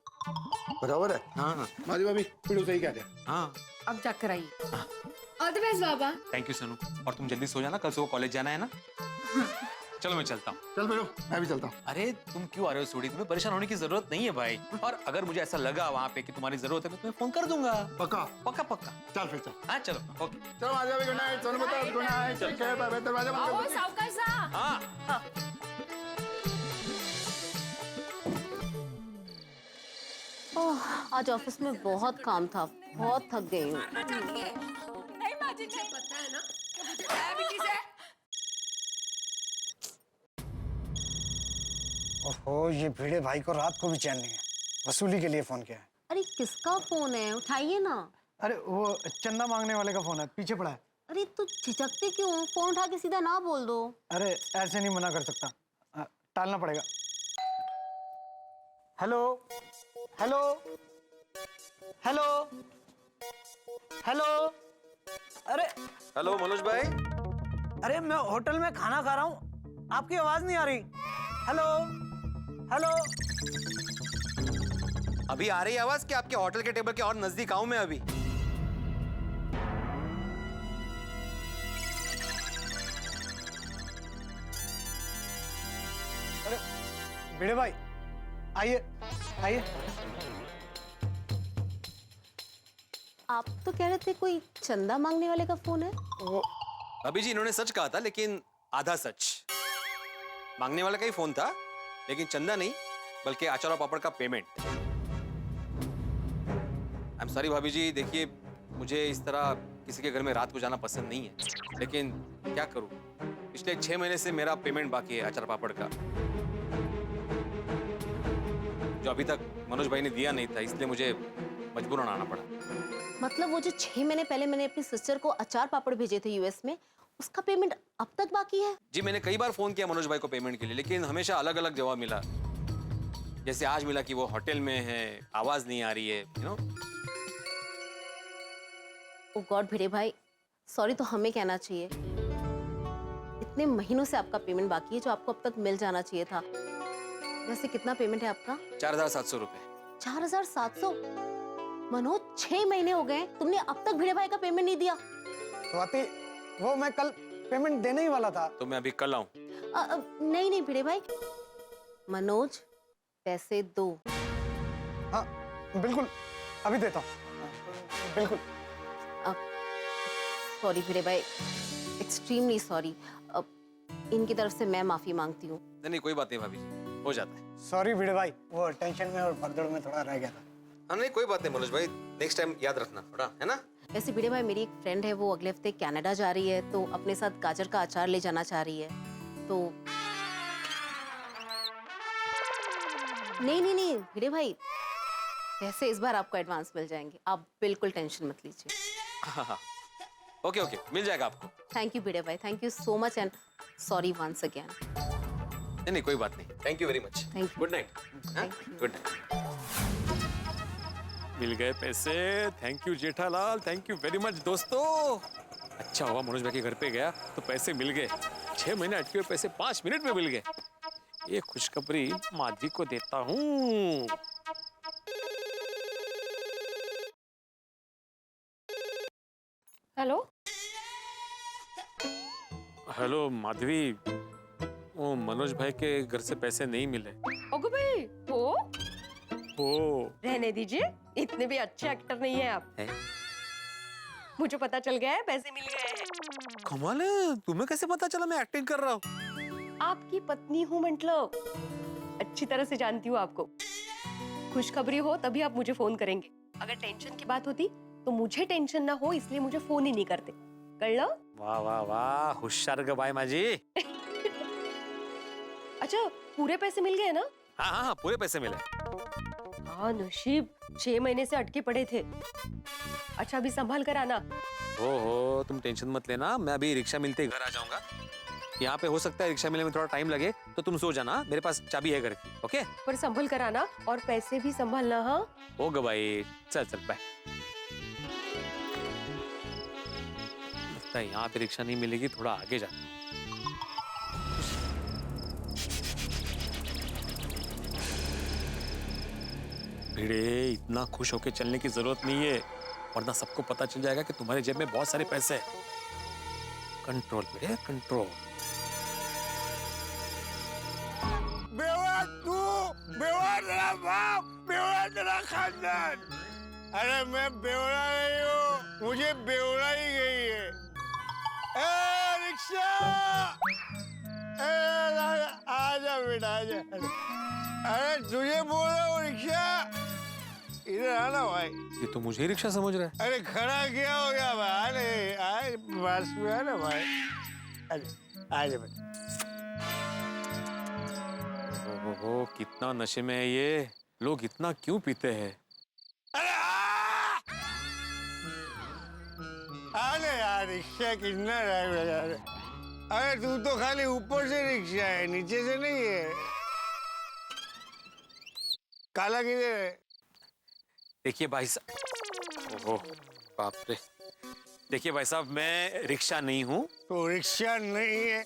बराबर है। हाँ माधवी भाभी पिड़ू सही कह रहे हैं। हाँ, अब जाकर आइए। All the best Baba. Thank you Sonu. और तुम जल्दी सो जाना, कल सुबह कॉलेज जाना है ना। चलो मैं चलता हूँ। चल पिड़ू, मैं भी चलता हूँ। अरे तुम क्यों आ रहे हो सोडी, तुम्हें परेशान होने की जरूरत नहीं है भाई। और अगर मुझे ऐसा लगा वहाँ पे कि तुम्हारी जरूरत है, मैं तुम्हें फोन कर दूंगा। पक्का? पक्का पक्का। चल फिर चल। हाँ चलो, ओके। चलो माधवी भाभी गुड नाइट। सोनू बता गुड नाइट। ठीक है, बाय बाय। दरवाजा बंद कर दो। सावकाश सा। हाँ ओह, आज ऑफिस में बहुत काम था, बहुत थक गई हूँ। नहीं माजी नहीं पता है ना कि मुझे डायबिटीज है। ओहो, ये भिड़े भाई को रात को भी चैन नहीं है। वसूली के लिए फोन किया है। अरे किसका फोन है, उठाइए ना। अरे वो चंदा मांगने वाले का फोन है, पीछे पड़ा है। अरे तू झिझकते क्यों, फोन उठा के सीधा ना बोल दो। अरे ऐसे नहीं मना कर सकता, टालना पड़ेगा। Hello hello hello hello. अरे हेलो मनोज भाई। अरे मैं होटल में खाना खा रहा हूँ, आपकी आवाज नहीं आ रही। Hello hello. अभी आ रही आवाज कि आपके होटल के टेबल के और नजदीक आऊं मैं अभी? अरे भिड़े भाई आइए आइए। आप तो कह रहे थे कोई चंदा मांगने वाले का फोन है। वो अभी जी इन्होंने सच कहा था, लेकिन आधा सच। मांगने वाला का ही फोन था, लेकिन चंदा नहीं बल्कि अचार और पापड़ का पेमेंट। आई एम सॉरी भाभी जी, देखिए मुझे इस तरह किसी के घर में रात को जाना पसंद नहीं है, लेकिन क्या करूं, पिछले 6 महीने से मेरा पेमेंट बाकी है अचार पापड़ का, जो अभी तक मनोज भाई ने दिया नहीं था, इसलिए मुझे मजबूरन आना पड़ा। मतलब वो जो 6 महीने पहले मैंने अपनी सिस्टर को अचार पापड़ भेजे थे यूएस में, उसका पेमेंट अब तक बाकी है? जी मैंने कई बार फोन किया मनोज भाई को पेमेंट के लिए, लेकिन हमेशा अलग अलग जवाब मिला। जैसे आज मिला कि वो होटल में है, आवाज नहीं आ रही है, यू नो। ओ गॉड भिड़े भाई, सॉरी तो हमें कहना चाहिए। इतने महीनों से आपका पेमेंट बाकी है जो आपको अब तक मिल जाना चाहिए था। वैसे कितना पेमेंट है आपका? 4700 रुपए। 4700? मनोज 6 महीने हो गए, तुमने अब तक भिड़े भाई का पेमेंट नहीं दिया। स्वाति, वो मैं कल पेमेंट देने ही वाला था। तो मैं अभी कल आऊं? नहीं नहीं भिड़े भाई, मनोज पैसे दो। हाँ बिल्कुल, अभी देता हूँ, बिल्कुल। सॉरी भिड़े भाई, एक्सट्रीमली सॉरी। इनकी तरफ से मैं माफी मांगती हूँ। नहीं कोई बात नहीं भाभी जी, हो जाता है। सॉरी भिड़े भाई, वो टेंशन में और भगदड़ में थोड़ा रह गया था। हाँ नहीं कोई बात नहीं मनोज भाई, नेक्स्ट टाइम याद रखना थोड़ा, है ना। वैसे भिड़े भाई, मेरी एक फ्रेंड है, वो अगले हफ्ते कनाडा जा रही है, तो अपने साथ गाजर का अचार ले जाना चाह रही है। तो नहीं नहीं नहीं भिड़े भाई, वैसे इस बार आपको एडवांस मिल जाएंगे, आप बिल्कुल टेंशन मत लीजिए। हाँ ओके ओके, मिल जाएगा आपको। थैंक यू भिड़े भाई, thank you so much and sorry once again. नहीं कोई बात नहीं, thank you very much. Thank you. Good night. Good night. मिल गए पैसे, thank you Jethalal, thank you very much दोस्तों। अच्छा हुआ मनोज भाई के घर पे गया तो पैसे मिल गए। 6 महीने अटके हुए पैसे 5 मिनट में मिल गए। ये खुशखबरी माधवी को देता हूँ। हेलो हेलो माधवी, वो मनोज भाई के घर से पैसे नहीं मिले। ओगो भाई, हो ओ रहने दीजिए, इतने भी अच्छे एक्टर नहीं है आप। मुझे पता चल गया है, पैसे मिल गए हैं। कमाल है, तुम्हें कैसे पता चला मैं एक्टिंग कर रहा हूँ? आपकी पत्नी हूँ मतलब, अच्छी तरह से जानती हूँ आपको। खुशखबरी हो तभी आप मुझे फोन करेंगे, अगर टेंशन की बात होती तो मुझे टेंशन ना हो इसलिए मुझे फोन ही नहीं करते। कर लो। वाह वाह वाह, होशियार ग बाई माझी। अच्छा पूरे पैसे मिल गए ना? हाँ हाँ हाँ, पूरे पैसे मिले। हाँ नसीब, 6 महीने से अटके पड़े थे। अच्छा अभी संभाल कर आना। हो तुम टेंशन मत लेना, मैं अभी रिक्शा मिलते ही घर आ जाऊंगा। यहाँ पे हो सकता है रिक्शा मिलने में थोड़ा टाइम लगे, तो तुम सो जाना, मेरे पास चाबी है घर की। ओके? पर संभल कर आना और पैसे भी संभालना। हाँ होगा भाई, चल चल बाय। लगता है यहाँ पे रिक्शा नहीं मिलेगी, थोड़ा आगे जाना। भिड़े, इतना खुश होके चलने की जरूरत नहीं है, वरना सबको पता चल जाएगा कि तुम्हारे जेब में बहुत सारे पैसे हैं। कंट्रोल भिड़े, कंट्रोल। बेवा तू, बेवा तेरा बाप, बेवा तेरा खानदान। अरे मैं बेवड़ा नहीं हूँ, मुझे बेवड़ा ही गई है। ए रिक्शा, आजा बेटा आजा। अरे तुझे बोल रहा हूँ रिक्शा, इधर आना भाई। ये तो मुझे ही रिक्शा समझ रहा है। अरे खड़ा क्या हो गया भाई? अरे आए पास में आना भाई। अरे आजा भाई। ओहो, कितना नशे में है ये, लोग इतना क्यों पीते हैं? अरे यार रिक्शा कितना ड्राइवर यार। अरे तू तो खाली ऊपर से रिक्शा है, नीचे से नहीं है। काला किधर है? देखिए भाई साहब, ओहो बाप रे, देखिए भाई साहब, मैं रिक्शा नहीं हूँ। तो रिक्शा नहीं है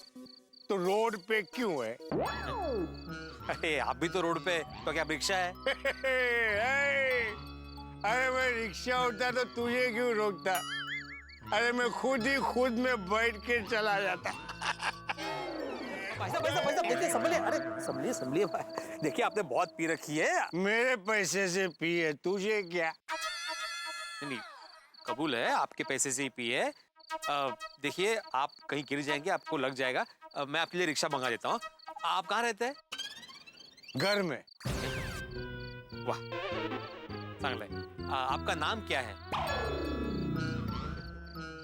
तो रोड पे क्यों है? अरे आप भी तो रोड पे, तो क्या रिक्शा है? अरे मैं रिक्शा होता तो तुझे क्यों रोकता? अरे मैं खुद ही खुद में बैठ के चला जाता। भाई साहब देखिए, संभलिए संभलिए भाई। देखिए आपने बहुत पी रखी है। मेरे पैसे से पिए, तुझे क्या? नहीं, कबूल है, आपके पैसे से ही पी है। देखिए आप कहीं गिर जाएंगे, आपको लग जाएगा। मैं आपके लिए रिक्शा मंगा देता हूँ। आप कहाँ रहते हैं? घर में। वाह, चांगला है। आपका नाम क्या है?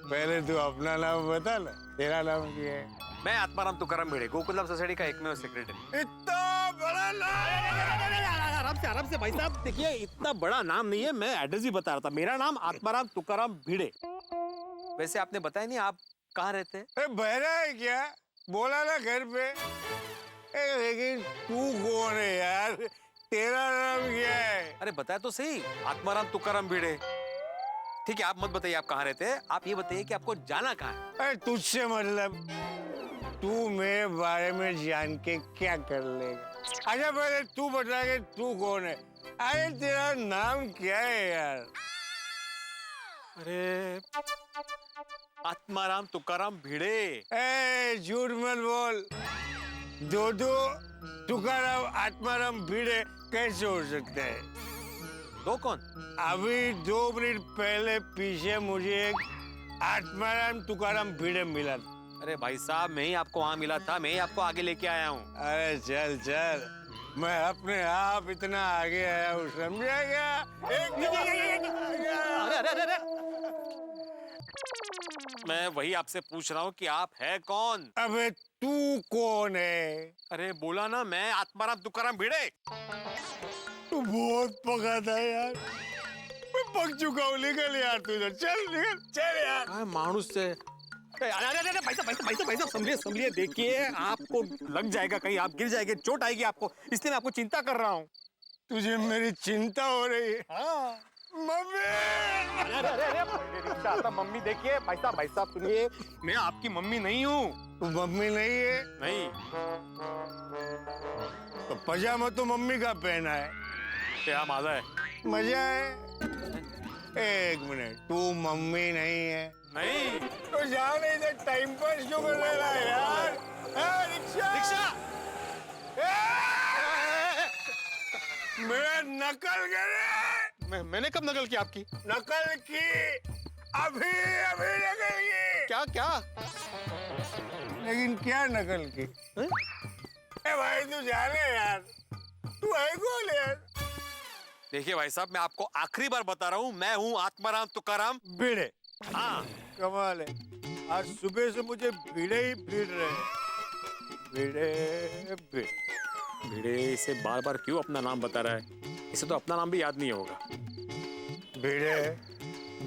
पहले तू अपना नाम बता ना, तेरा नाम क्या है? मैं आत्माराम तुकाराम भिड़े, गोकुलम सोसाइटी का एकमेव सेक्रेटरी। इतना बड़ा नाम! आराम से भाई साहब, देखिए इतना बड़ा नाम नहीं है, मैं एड्रेस ही बता रहा था। मेरा नाम आत्माराम तुकाराम भिड़े। वैसे आपने बताया नहीं आप कहाँ रहते हैं? बहरा है क्या? बोला ना घर पे। लेकिन तू कौन है यार? तेरा नाम क्या है? अरे बताया तो सही, आत्माराम तुकाराम भिड़े। ठीक है, आप मत बताइए आप कहाँ रहते हैं, आप ये बताइए कि आपको जाना कहाँ है। अरे तुझसे मतलब, तू मेरे बारे में जान के क्या कर लेगा? अच्छा पहले तू बता के तू कौन है? अरे तेरा नाम क्या है यार? अरे आत्माराम तुकाराम भिड़े। ए झूठ मत बोल। दो तुकाराम आत्माराम भिड़े कैसे हो सकते हैं? दो कौन? अभी 2 मिनट पहले पीछे मुझे एक आत्माराम तुकाराम भिड़े मिला था। अरे भाई साहब, मैं ही आपको वहाँ मिला था, मैं ही आपको आगे लेके आया हूँ। अरे चल चल, मैं अपने आप इतना आगे आया हूँ, समझा क्या? अरे मैं वही आपसे पूछ रहा हूँ कि आप है कौन? अबे तू कौन है? अरे बोला ना, मैं आत्माराम तुकाराम भिड़े। तू बहुत पका था यार, मैं पक चुका हूँ। निकल यार तू इधर, चल निकल, चल यार। मानुस से भाई साहब समझिए, देखिए आपको लग जाएगा, कहीं आप गिर जाएंगे, चोट आएगी आपको, इसलिए मैं आपको चिंता कर रहा हूँ। तुझे मेरी चिंता हो रही है? हाँ। मम्मी! अरे रिक्शा आता। मम्मी देखिए, भाई साहब सुनिए, मैं आपकी मम्मी नहीं हूँ। तू मम्मी नहीं है? नहीं। तो पजामा तो मम्मी का पहना है। क्या मजा है? मजा है? एक मिनट, तू मम्मी नहीं है? नहीं। तो जाओ नहीं तो टाइम पास क्यों कर रहा है यार? रिक्शा! मेरा नकल करे। मैंने कब नकल की आपकी? नकल की, अभी नकल की। क्या? लेकिन क्या नकल की? भाई तू जाने यार, तू है कौन यार? देखिए भाई साहब, मैं आपको आखिरी बार बता रहा हूँ, मैं हूँ आत्माराम तुकाराम भिड़े। हाँ। कमाल है, आज सुबह से मुझे भिड़े ही भिड़ रहे हैं। भिड़े। भिड़े इसे बार बार क्यों अपना नाम बता रहा है? इसे तो अपना नाम भी याद नहीं होगा। भिड़े।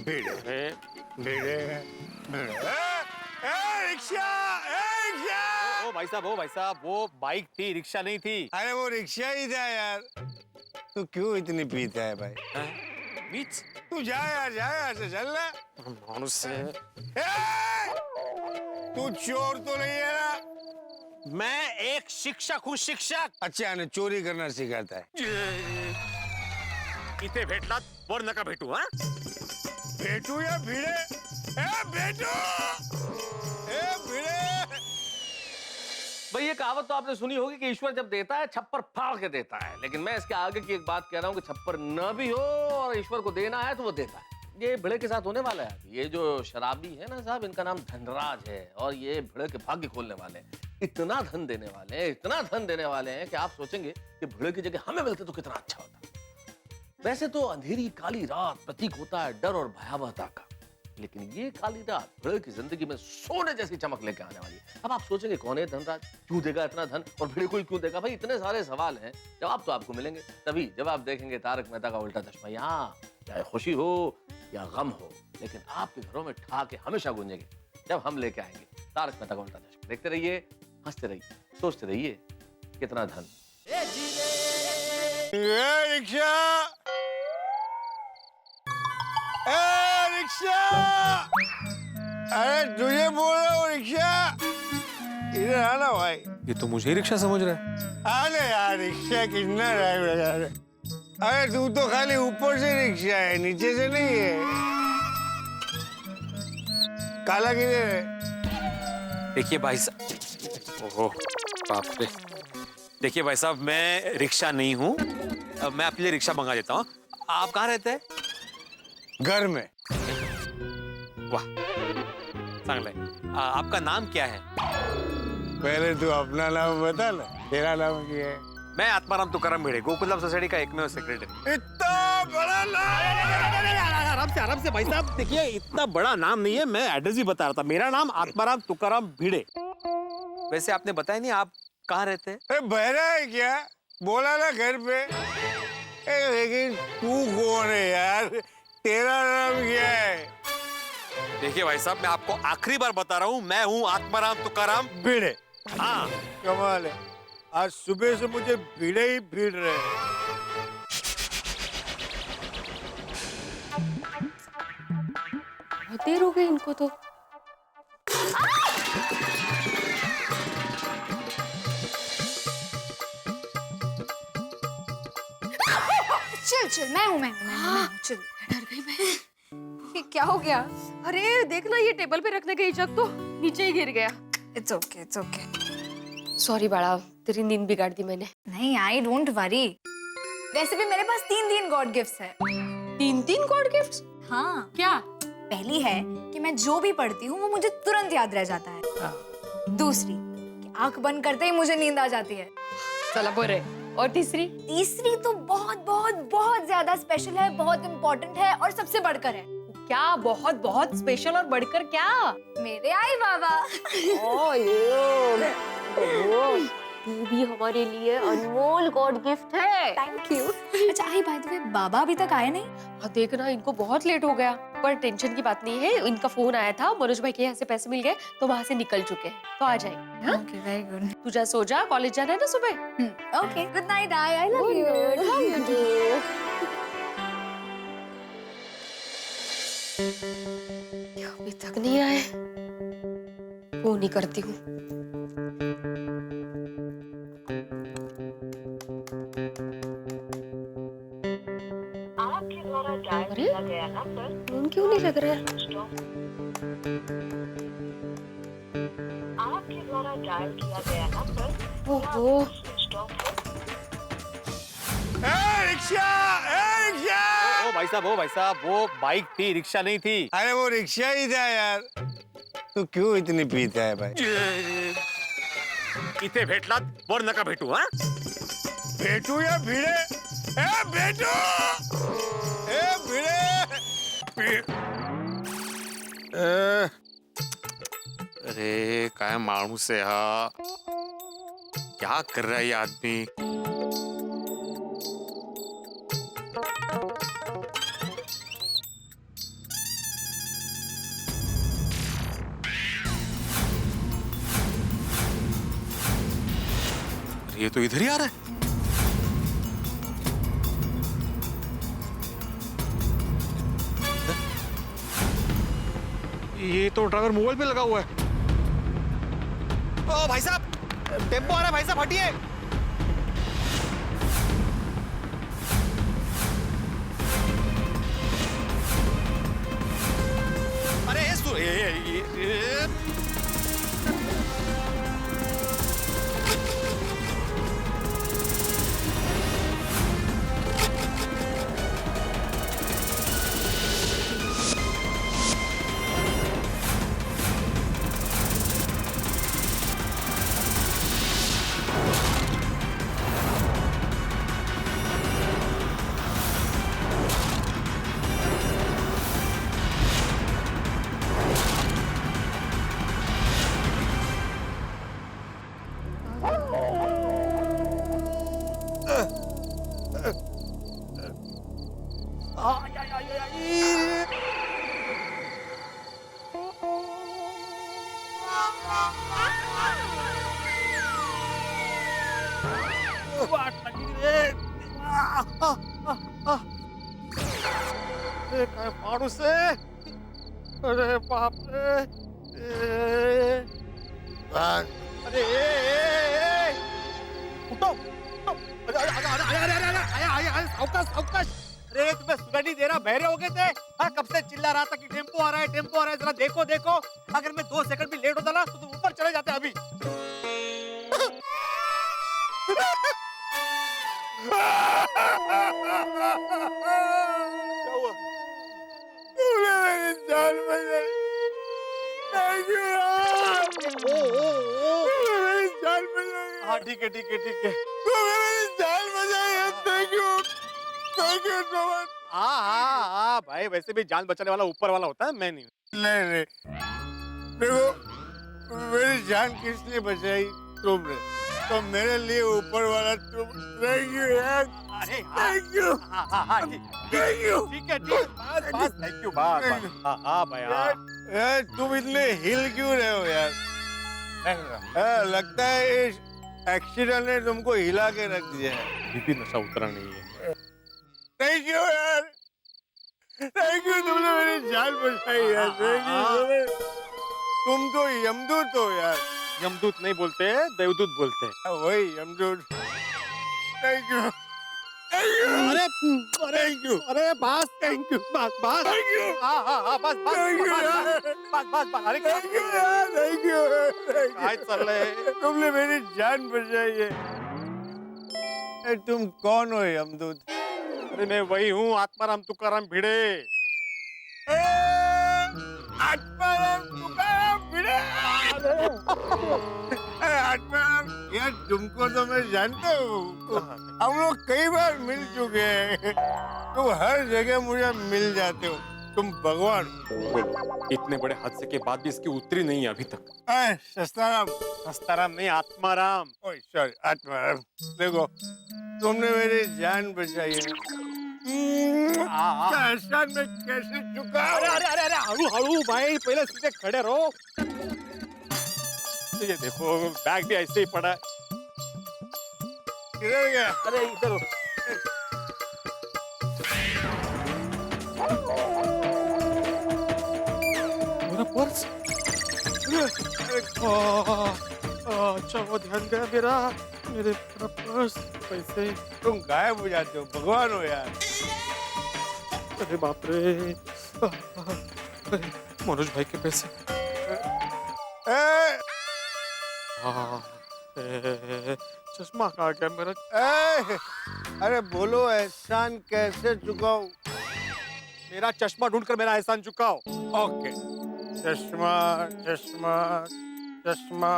भिड़े। रिक्शा! भाई साहब वो बाइक थी, रिक्शा नहीं थी। अरे वो रिक्शा ही था यार। तू क्यों इतनी पीता है भाई? बीच तू जा यार से चल ना। मानुस से तू चोर तो नहीं है ना? मैं एक शिक्षक हूँ, शिक्षक। अच्छा ने चोरी करना सिखाता है। इथे भेटलात वर नका भेटू। हाँ भेटू या भिड़े? भेटू भिड़े। भाई ये कहावत तो आपने सुनी होगी कि ईश्वर जब देता है छप्पर फाड़ के देता है, लेकिन मैं इसके आगे की एक बात कह रहा हूँ कि छप्पर न भी हो और ईश्वर को देना है तो वो देता है। ये भिड़े के साथ होने वाला है। ये जो शराबी है ना साहब, इनका नाम धनराज है और ये भिड़े के भाग्य खोलने वाले हैं। इतना धन देने वाले हैं, इतना धन देने वाले हैं कि आप सोचेंगे कि भिड़े की जगह हमें मिलते तो कितना अच्छा होता। वैसे तो अंधेरी काली रात प्रतीक होता है डर और भयावहता का, लेकिन ये काली रात भिड़े की जिंदगी में सोने जैसी चमक लेके आने वाली है। अब आप सोचेंगे कौन है धनराज, क्यों देगा इतना धन और भिड़े को ही क्यों देगा? भाई इतने सारे सवाल हैं, जवाब तो आपको मिलेंगे तभी जब आप देखेंगे तारक मेहता का उल्टा चश्मा। यहाँ चाहे खुशी हो या गम हो, लेकिन आपके घरों में ठहाके हमेशा गूंजेंगे जब हम लेके आएंगे तारक मेहता का उल्टा चश्मा। देखते रहिए, हंसते रहिए, सोचते रहिए कितना धन। रिक्शा, रिक्शा, अरे तुझे बोल रहा हूँ रिक्शा, इधर आना भाई। ये तो मुझे ही रिक्शा समझ रहा है। आने यार, रिक्शा कितना टाइम लगा रहे। अरे तू तो खाली ऊपर से रिक्शा है, नीचे से नहीं है। काला किधर है? देखिए भाई साहब, ओहो बाप रे। देखिए भाई साहब, मैं रिक्शा नहीं हूँ, मैं आपके लिए रिक्शा मंगा देता हूँ। आप कहाँ रहते हैं? घर में। वाह चांगला है। आपका नाम क्या है? पहले तू अपना नाम बता ना, तेरा नाम क्या है? मैं आत्माराम तुकाराम भिड़े, गोकुलधाम सोसाइटी का एकमेव सेक्रेटरी। इतना बड़ा नाम? आराम से भाई साहब, देखिए इतना बड़ा नाम नहीं है, मैं एड्रेस ही बता रहा था। मेरा नाम आत्माराम तुकाराम भिड़े। वैसे आपने बताया नहीं आप कहाँ रहते हैं? बहरा है क्या? बोला ना घर पे। लेकिन तू कौन है यार? तेरा नाम क्या है? देखिए भाई साहब, मैं आपको आखिरी बार बता रहा हूँ, मैं हूँ आत्माराम तुकाराम भिड़े। हाँ कमाल है, आज सुबह से मुझे भिड़े ही भिड़ रहे हैं। बहुत देर हो गई इनको तो। चल मैं हूँ चल। डर गई मैं। ये क्या हो गया? अरे देखना, ये टेबल पे रखने गई जग तो नीचे ही गिर गया। It's okay. सॉरी बाड़ा, तेरी नींद बिगाड़ दी मैंने। नहीं, आई डोंट वरी। वैसे भी मेरे पास 3 गॉड गिफ्ट्स है। 3 गॉड गिफ्ट्स? हाँ। क्या? पहली है कि मैं जो भी पढ़ती हूँ वो मुझे तुरंत याद रह जाता है। दूसरी कि आंख बंद करते ही मुझे नींद आ जाती है। चला बोरे। और तीसरी? तीसरी तो बहुत बहुत बहुत ज्यादा स्पेशल है, बहुत इम्पोर्टेंट है और सबसे बढ़कर है। क्या बहुत बहुत स्पेशल और बढ़कर क्या? मेरे आई बाबा। तू भी हमारे लिए अनमोल गॉड गिफ्ट है। Thank you. अच्छा आई बाय द वे, बाबा अभी तक आए नहीं? हाँ देखना, इनको बहुत लेट हो गया, पर टेंशन की बात नहीं है। इनका फोन आया था, मनोज भाई के यहाँ से पैसे मिल गए तो वहाँ से निकल चुके हैं, तो आ जाएंगे। Okay, very good. तू जा सो जा, कॉलेज जाना है ना सुबह। Okay, good night I love you. अभी तक नहीं आए, फोन ही करती हूँ। अरे फोन क्यों नहीं लग रहा है? आपके द्वारा डायल किया गया नंबर। ओहो, रिक्शा, रिक्शा। ओ भाई साहब, वो बाइक थी, रिक्शा नहीं थी। अरे वो रिक्शा ही था यार। तू क्यों इतनी पीता है भाई? इथे भेटलात वर नका भेटू। हाँ भेटू या भिड़े? भेटू भिड़े। अरे काय माणूस है हा, क्या कर रहा है ये आदमी? ये तो इधर ही आ रहा है। ये तो ड्राइवर मोबाइल पे लगा हुआ है। ओ भाई साहब, टेम्पो आ रहा है, भाई साहब हटिए। अरे ये काय माणूस आहे. अरे बाप रे. अरे उठो उठो. अरे सावकाश सावकाश. अरे तुम्हें सुनाई नहीं दे रहा, बहरे हो गए थे. हाँ, कब से चिल्ला रहा था कि टेम्पो आ रहा है, टेम्पो आ रहा है, जरा देखो देखो. अगर मैं 2 सेकंड भी लेट होता ना तो तुम ऊपर चले जाते अभी. क्या हुआ? तूने मेरी जान बचाई. थैंक यू यार. तूने मेरी जान बचाई. हाँ ठीक है ठीक है ठीक है. तूने मेरी जान बचाई है. Thank you so much. हाँ भाई, वैसे भी जान बचाने वाला ऊपर वाला होता है, मैं नहीं. नहीं देखो, मेरी जान किस लिए बचाई? तुमने. तो मेरे लिए ऊपर वाला तुम. थैंक यू यार. अरे थैंक यू. Thank you. ठीक है बस बस. Thank you. बस हाँ भाई. यार तुम इतने हिल क्यों रहे हो यार? लगता है इस एक्सीडेंट ने तुमको हिला के रख दिया है. बीपी नशा उतरा नहीं है. थैंक यू यार. थैंक यू, तुमने मेरी जान बचाई यार. Thank you. तुम तो यमदूत हो यार. यमदूत नहीं बोलते, देवदूत बोलते हैं. वही यमदूत. Thank you. अरे थैंक यू. अरे बस. Thank you. बस बस. Thank you. हाँ बस बस. थैंक यू यार. बस बस बस. अरे थैंक यू यार. Thank you. काय चाललंय? तुमने मेरी जान बचाई है. तुम कौन हो यमदूत? अरे मैं वही हूँ, आत्माराम तुकाराम भिड़े. आत्माराम तुकाराम भिड़े. आत्माराम यार, तुमको तो मैं जानता हूँ. हम लोग कई बार मिल चुके हैं. तुम हर जगह मुझे मिल जाते हो. तुम भगवान. इतने बड़े हादसे के बाद भी इसकी उतरी नहीं है अभी तक. सस्ताराम. सस्ताराम नहीं, आत्माराम. Oh sorry, Atmaram. देखो, तुमने मेरी जान बचाई है. एहसान में कैसे चुका? अरे हळू हळू भाई, पहले सीधे खड़े रहो. ये देखो, बैग भी ऐसे ही पड़ा है. किधर गया? अरे इधर हो. मेरा पर्स. अच्छा वो ध्यान गया मेरा पर्स. पैसे. तुम गायब हो जाते हो, भगवान हो यार. अरे बाप रे. मनोज भाई के पैसे. चश्मा कहाँ गया मेरा? अरे बोलो, एहसान कैसे चुकाऊं? मेरा चश्मा ढूंढकर मेरा एहसान चुकाओ. ओके. चश्मा चश्मा चश्मा.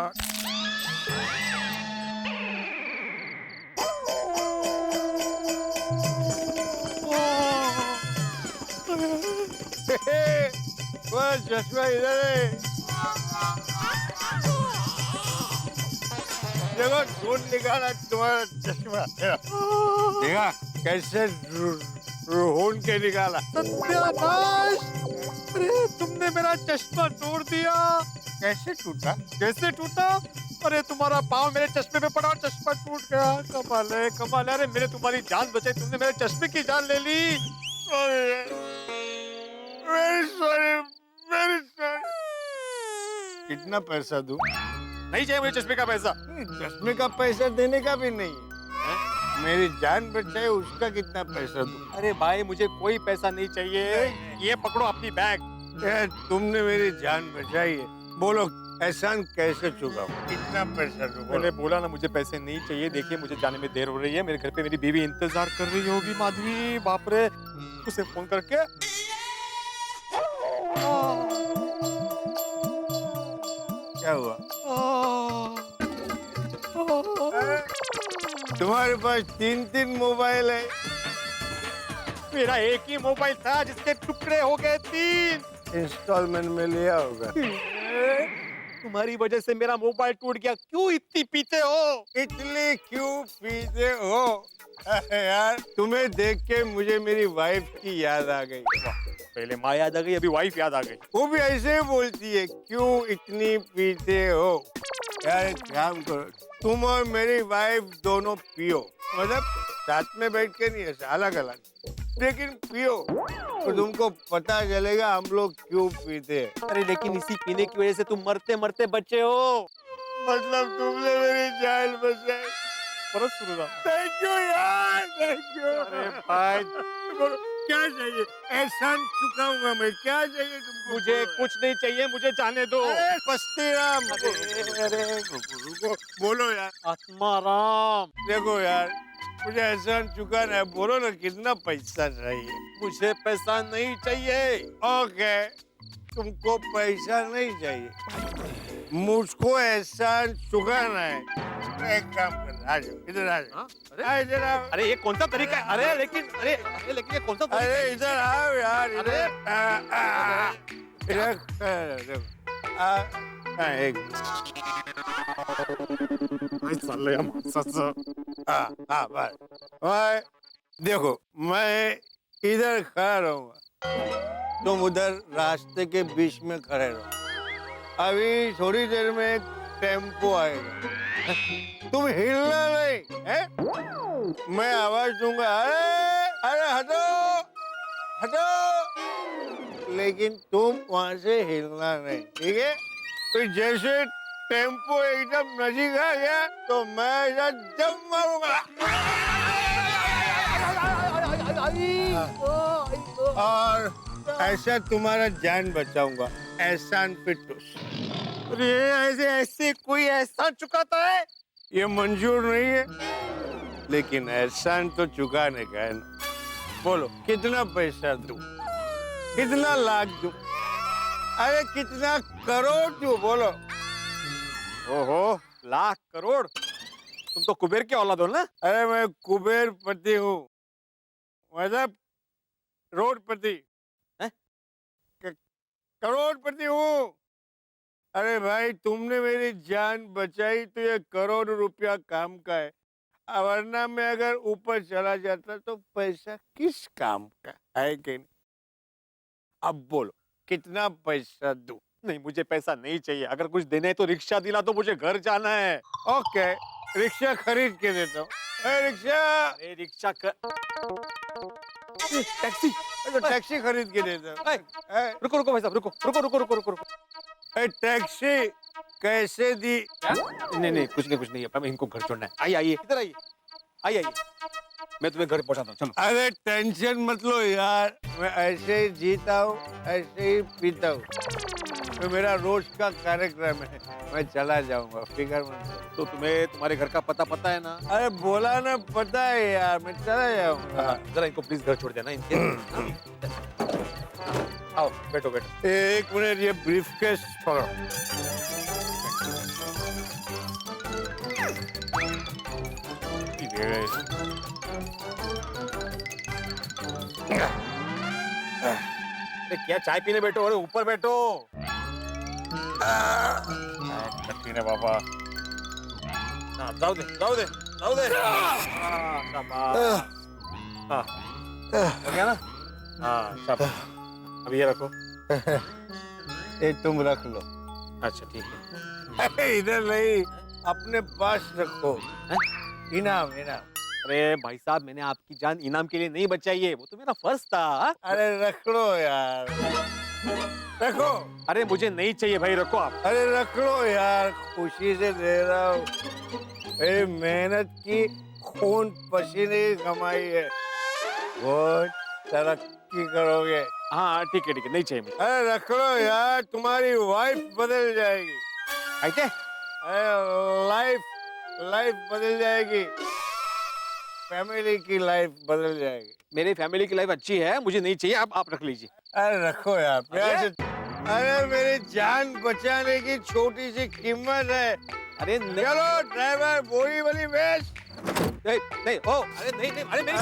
वो चश्मा इधर है. देखो, ढूंढ निकाला तुम्हारा चश्मा. देखा कैसे ढूंढ के निकाला. सत्यानाश. अरे तुमने मेरा चश्मा तोड़ दिया. कैसे टूटा? कैसे टूटा? अरे तुम्हारा पाँव मेरे चश्मे पे पड़ा और चश्मा टूट गया। कमाल है, कमाल है। अरे मेरे तुम्हारी जान बचाई, तुमने मेरे चश्मे की जान ले ली। Very sorry, very sorry. कितना पैसा दूं? नहीं चाहिए मुझे चश्मे का पैसा। चश्मे का पैसा देने का भी नहीं है? मेरी जान बचाए उसका कितना पैसा दूं? अरे भाई मुझे कोई पैसा नहीं चाहिए। ये पकड़ो अपनी बैग। तुमने मेरी जान बचाई है, बोलो एहसान कैसे चुकाऊं? कितना पैसा दूं? मैंने बोला ना मुझे पैसे नहीं चाहिए। देखिए मुझे जाने में देर हो रही है, मेरे घर पे मेरी बीवी इंतजार कर रही होगी। माधवी, बाप रे, उसे फोन करके। क्या हुआ? तुम्हारे पास 3 मोबाइल है। मेरा एक ही मोबाइल था जिसके टुकड़े हो गए 3। इंस्टॉलमेंट में लिया होगा। तुम्हारी वजह से मेरा मोबाइल टूट गया। क्यों इतनी पीते हो? इतने क्यों पीते हो? यार तुम्हें देख के मुझे मेरी वाइफ की याद आ गई। पहले माँ याद आ गई, अभी वाइफ याद आ गई। वो भी ऐसे ही बोलती है, क्यों इतनी पीते हो? यार एक काम करो, तुम और मेरी वाइफ दोनों पियो, मतलब साथ में बैठ के नहीं, ऐसे अलग अलग, लेकिन पियो तो तुमको पता चलेगा हम लोग क्यों पीते हैं। अरे लेकिन इसी पीने की वजह से तुम मरते मरते बचे हो। मतलब तुमने मेरी जान बचाई। परत सुनो ना। थैंक यू यार, थैंक यू। अरे भाई क्या चाहिए? एहसान चुकाऊंगा मैं। क्या चाहिए तुमको? मुझे कुछ नहीं चाहिए, मुझे जाने दो। पस्तीराम, अरे रुको, बोलो यार। आत्माराम, देखो यार मुझे एहसान चुकाना है, बोलो ना कितना पैसा चाहिए? मुझे पैसा नहीं चाहिए। ओके, तुमको पैसा नहीं चाहिए, मुझको एहसान चुकाना है। एक काम कर, आ जाओ इधर, आ जाओ। इधर आओ। अरे ये कौन सा तरीका है? अरे लेकिन लेकिन ये कौन सा तरीका? अरे इधर आओ यार। अरे एक देखो, मैं इधर खड़ा रहूंगा, तुम उधर रास्ते के बीच में खड़े रहो। अभी थोड़ी देर में एक टेम्पो आएगा, तुम हिलना नहीं है? मैं आवाज दूंगा, अरे हटो हटो, लेकिन तुम वहां से हिलना नहीं, ठीक है? फिर जैसे टेम्पो एकदम नजदीक आ गया तो मैं इधर जंप मारूंगा और ऐसा तुम्हारा जान बचाऊंगा। एहसान फिटूस। अरे ऐसे ऐसे कोई एहसान चुकाता है? ये मंजूर नहीं है, लेकिन एहसान तो चुकाने का है ना। बोलो कितना पैसा दूं? कितना लाख दूं? अरे कितना करोड़ दूं? बोलो। ओहो, लाख करोड़? तुम तो कुबेर के औलाद हो ना? अरे मैं कुबेर पति हूँ, मतलब करोड़पति, करोड़पति हूँ। अरे भाई तुमने मेरी जान बचाई तो ये करोड़ रुपया काम का है, वरना मैं अगर ऊपर चला जाता तो पैसा किस काम का है कि नहीं? अब बोलो कितना पैसा दूं? नहीं, मुझे पैसा नहीं चाहिए। अगर कुछ देना है तो रिक्शा दिला दो, मुझे घर जाना है। ओके, रिक्शा खरीद के देता हूँ। रिक्शा, अरे रिक्शा टैक्सी, टैक्सी खरीद के देता हूँ। रुको रुको भाई साहब, रुको रुको रुको रुको रुको रुको। टैक्सी कैसे दी? नहीं नहीं, कुछ नहीं है, इनको घर छोड़ना है। आइए आइए, इधर आइए, आइए, मैं तुम्हें घर पहुंचाता हूँ, चलो। अरे टेंशन मत लो यार, मैं ऐसे ही जीता हूँ, ऐसे ही पीता हूँ, तो मेरा रोज का कार्यक्रम है, मैं चला जाऊंगा, फिक्र मत करो। तो तुम्हें तुम्हारे घर का पता है ना? अरे बोला ना, पता है यार, मैं चला जाऊंगा। जरा इनको प्लीज घर छोड़ देना इनके। आओ बैठो बैठो। एक मिनट, ये ब्रीफकेस पकड़ो। क्या चाय पीने बैठो? अरे ऊपर बैठो। पीने बाबा, जाओ दे जाओ दे जाओ दे। हो गया ना? हाँ, शाबाश। अब ये रखो। ये तुम रख लो, अच्छा ठीक है। अरे इधर नहीं, अपने पास रखो। इनाम इनाम। अरे भाई साहब, मैंने आपकी जान इनाम के लिए नहीं बचाई है, वो तो मेरा फर्ज था। अरे रख लो यार, रखो। अरे मुझे नहीं चाहिए भाई, रखो आप। अरे रख लो यार, खुशी से दे रहा हूँ। मेरी मेहनत की खून पसीने की कमाई है, बहुत तरक्की करोगे। हाँ ठीक है नहीं चाहिए मुझे। अरे रख लो यार, तुम्हारी वाइफ बदल जाएगी। ऐसे? अरे लाइफ बदल जाएगी, फैमिली की लाइफ बदल जाएगी। मेरी फैमिली की लाइफ अच्छी है, मुझे नहीं चाहिए, आप रख लीजिए। अरे रखो यार, अरे मेरी जान बचाने की छोटी सी कीमत है। अरे चलो ड्राइवर, बोरी वाली वेश। नहीं ओ, अरे नहीं अरे मेरी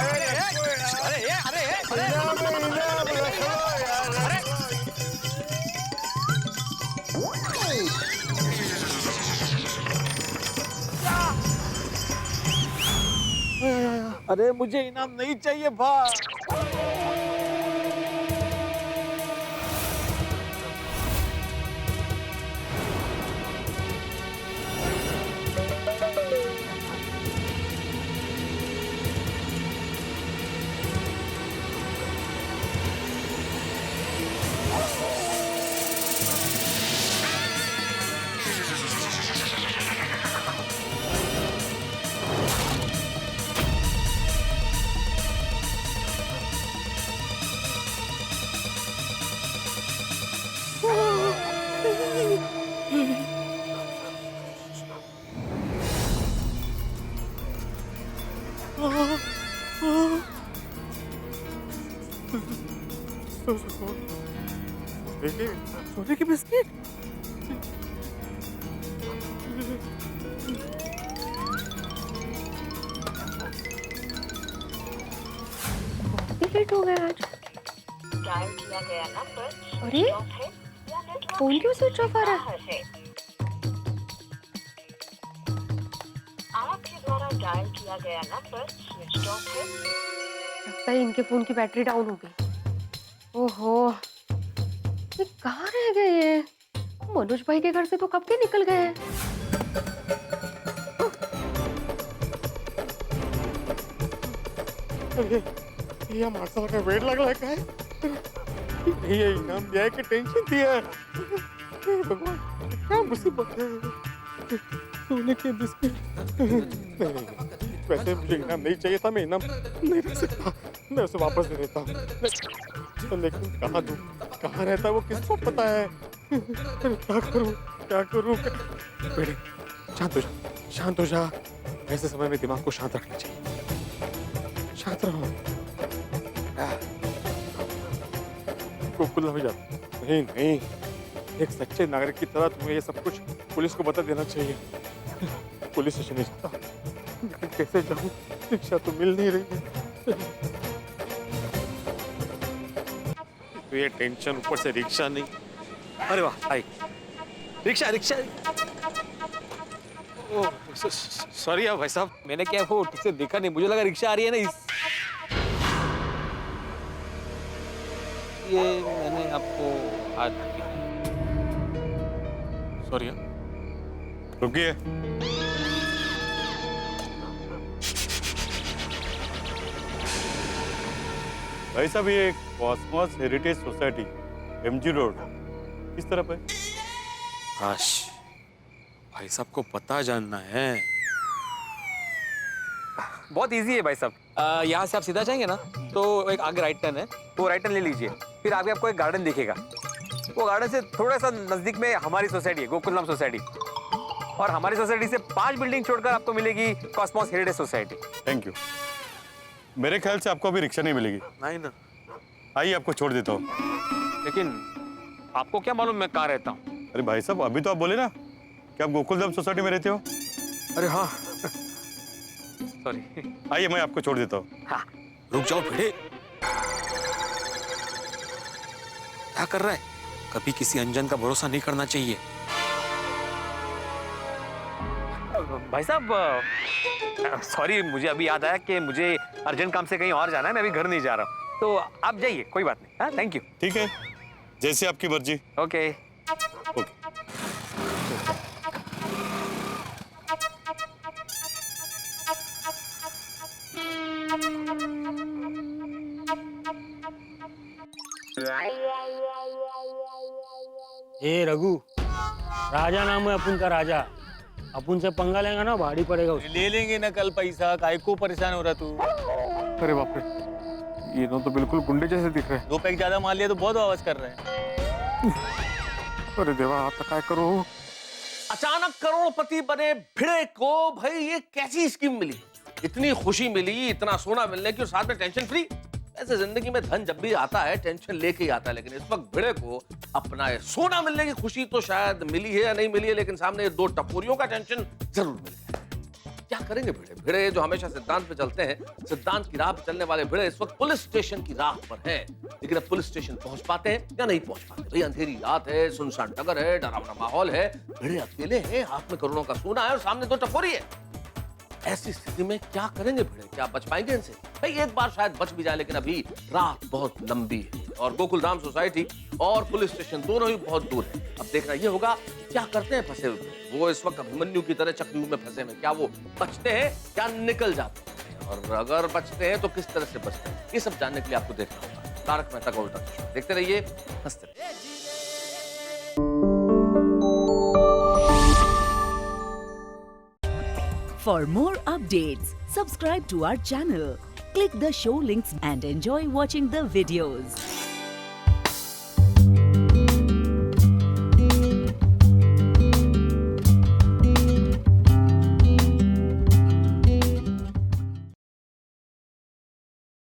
अरे मुझे इनाम नहीं चाहिए भाई। सोने की बिस्किट। लेट हो गया आज। डायल किया गया नंबर अरे फोन क्यों स्विच ऑफ आ रहा है? आपके द्वारा डायल किया गया नंबर स्विच ऑफ है। लगता है इनके फोन की बैटरी डाउन हो गई। ओहो, ये कहाँ रह गए ये? मनोज भाई के घर से तो कब के निकल गए हैं। ये मार्शल का वेट लग रहा है। ये इनाम दिया है कि टेंशन दिया है? भगवान क्या मुसीबत है। सोने के बिस्किट। वैसे मुझे इनाम नहीं चाहिए था, मैं इनाम नहीं रख सकता, मैं उसे वापस दे देता हूँ। लेकिन कहाँ दूँ, कहाँ रहता है वो, किसको पता है? क्या करूँ? बेटे शांत हो जा। ऐसे समय में दिमाग को शांत रखना चाहिए। शांत रहो। गोकुल हो जाता। नहीं, एक सच्चे नागरिक की तरह तुम्हें ये सब कुछ पुलिस को बता देना चाहिए। पुलिस स्टेशन नहीं जाता, लेकिन कैसे जाऊँ? रिक्शा तो मिल नहीं रही है। तो ये टेंशन, ऊपर से रिक्शा नहीं। अरे वाह आई रिक्शा। ओह सॉरी यार भाई साहब, मैंने क्या वो ठीक से देखा नहीं, मुझे लगा रिक्शा आ रही है ना ये मैंने आपको हाथ सॉरी रुकिए। भाई साहब, ये Cosmos heritage society MG road किस तरफ है? काश भाई साहब को पता जानना है। बहुत इजी है भाई साहब, यहाँ से आप सीधा जाएंगे ना तो एक आगे राइट टर्न है, तो राइट टर्न ले लीजिए, फिर आगे आपको एक गार्डन दिखेगा। वो गार्डन से थोड़ा सा नजदीक में हमारी सोसाइटी है, गोकुलधाम सोसाइटी, और हमारी सोसाइटी से 5 बिल्डिंग छोड़कर आपको मिलेगी Cosmos heritage society. Thank you. मेरे ख्याल से आपको अभी रिक्शा नहीं मिलेगी। नहीं ना, आइए आपको छोड़ देता हूँ। लेकिन आपको क्या मालूम मैं कहाँ रहता हूँ? अरे भाई साहब, अभी तो आप बोले ना कि आप गोकुलधाम सोसाइटी में रहते हो। अरे हाँ सॉरी। आइए मैं आपको छोड़ देता हूँ। हाँ रुक जाओ भिड़े, क्या कर रहा है? कभी किसी अनजान का भरोसा नहीं करना चाहिए। भाई साहब सॉरी, मुझे अभी याद आया कि मुझे अर्जेंट काम से कहीं और जाना है, मैं अभी घर नहीं जा रहा हूँ, तो आप जाइए, कोई बात नहीं। हाँ थैंक यू। ठीक है, जैसे आपकी मर्जी। ओके। ओके। ए रघु, राजा नाम है अपन का राजा। अपन से पंगा लेगा ना भारी पड़ेगा उसको। ले लेंगे ना कल पैसा, काय को परेशान हो रहा तू? अरे बाप रे, ये तो बिल्कुल गुंडे जैसे दिख रहे हैं। 2 पैक ज्यादा मार लिया तो बहुत आवाज कर रहे हैं। अरे देवा, आप क्या करो? अचानक करोड़पति बने भिड़े को भाई ये कैसी स्कीम मिली? इतनी खुशी मिली, इतना सोना मिलने की और साथ में टेंशन फ्री। ऐसे जिंदगी में धन जब भी आता है टेंशन लेके ही आता है, लेकिन इस वक्त भिड़े को अपना सोना मिलने की खुशी तो शायद मिली है या नहीं मिली है, लेकिन सामने 2 टपोरियों का टेंशन जरूर मिल गया। क्या करेंगे भिड़े? भिड़े जो हमेशा सिद्धांत पे चलते हैं, सिद्धांत की राह पे चलने वाले भिड़े इस वक्त पुलिस स्टेशन की राह पर हैं। लेकिन अब पुलिस स्टेशन पहुंच पाते हैं या नहीं पहुंच पाते? भाई अंधेरी रात है, सुनसान डगर है, डरावना माहौल है, भिड़े अकेले हैं, हाथ में करोड़ों का सोना है और सामने 2 टपोरी है। ऐसी स्थिति में क्या करेंगे भिड़े? क्या बच पाएंगे इनसे? भाई एक बार शायद बच भी जाए, लेकिन अभी रात बहुत लंबी है और गोकुलधाम सोसाइटी और पुलिस स्टेशन दोनों ही बहुत दूर है। अब देखना ये होगा क्या करते हैं फंसे हुए। वो इस वक्त अभिमन्यु की तरह चक्रव्यूह में फंसे हैं, क्या वो बचते हैं क्या निकल जाते हैं, और अगर बचते हैं तो किस तरह से बचते हैं, ये सब जानने के लिए आपको देखना होगा तारक मेहता का उल्टा चश्मा। देखते रहिए, हंसते रहिए। For more updates, subscribe to our channel, click the show links and enjoy watching the videos.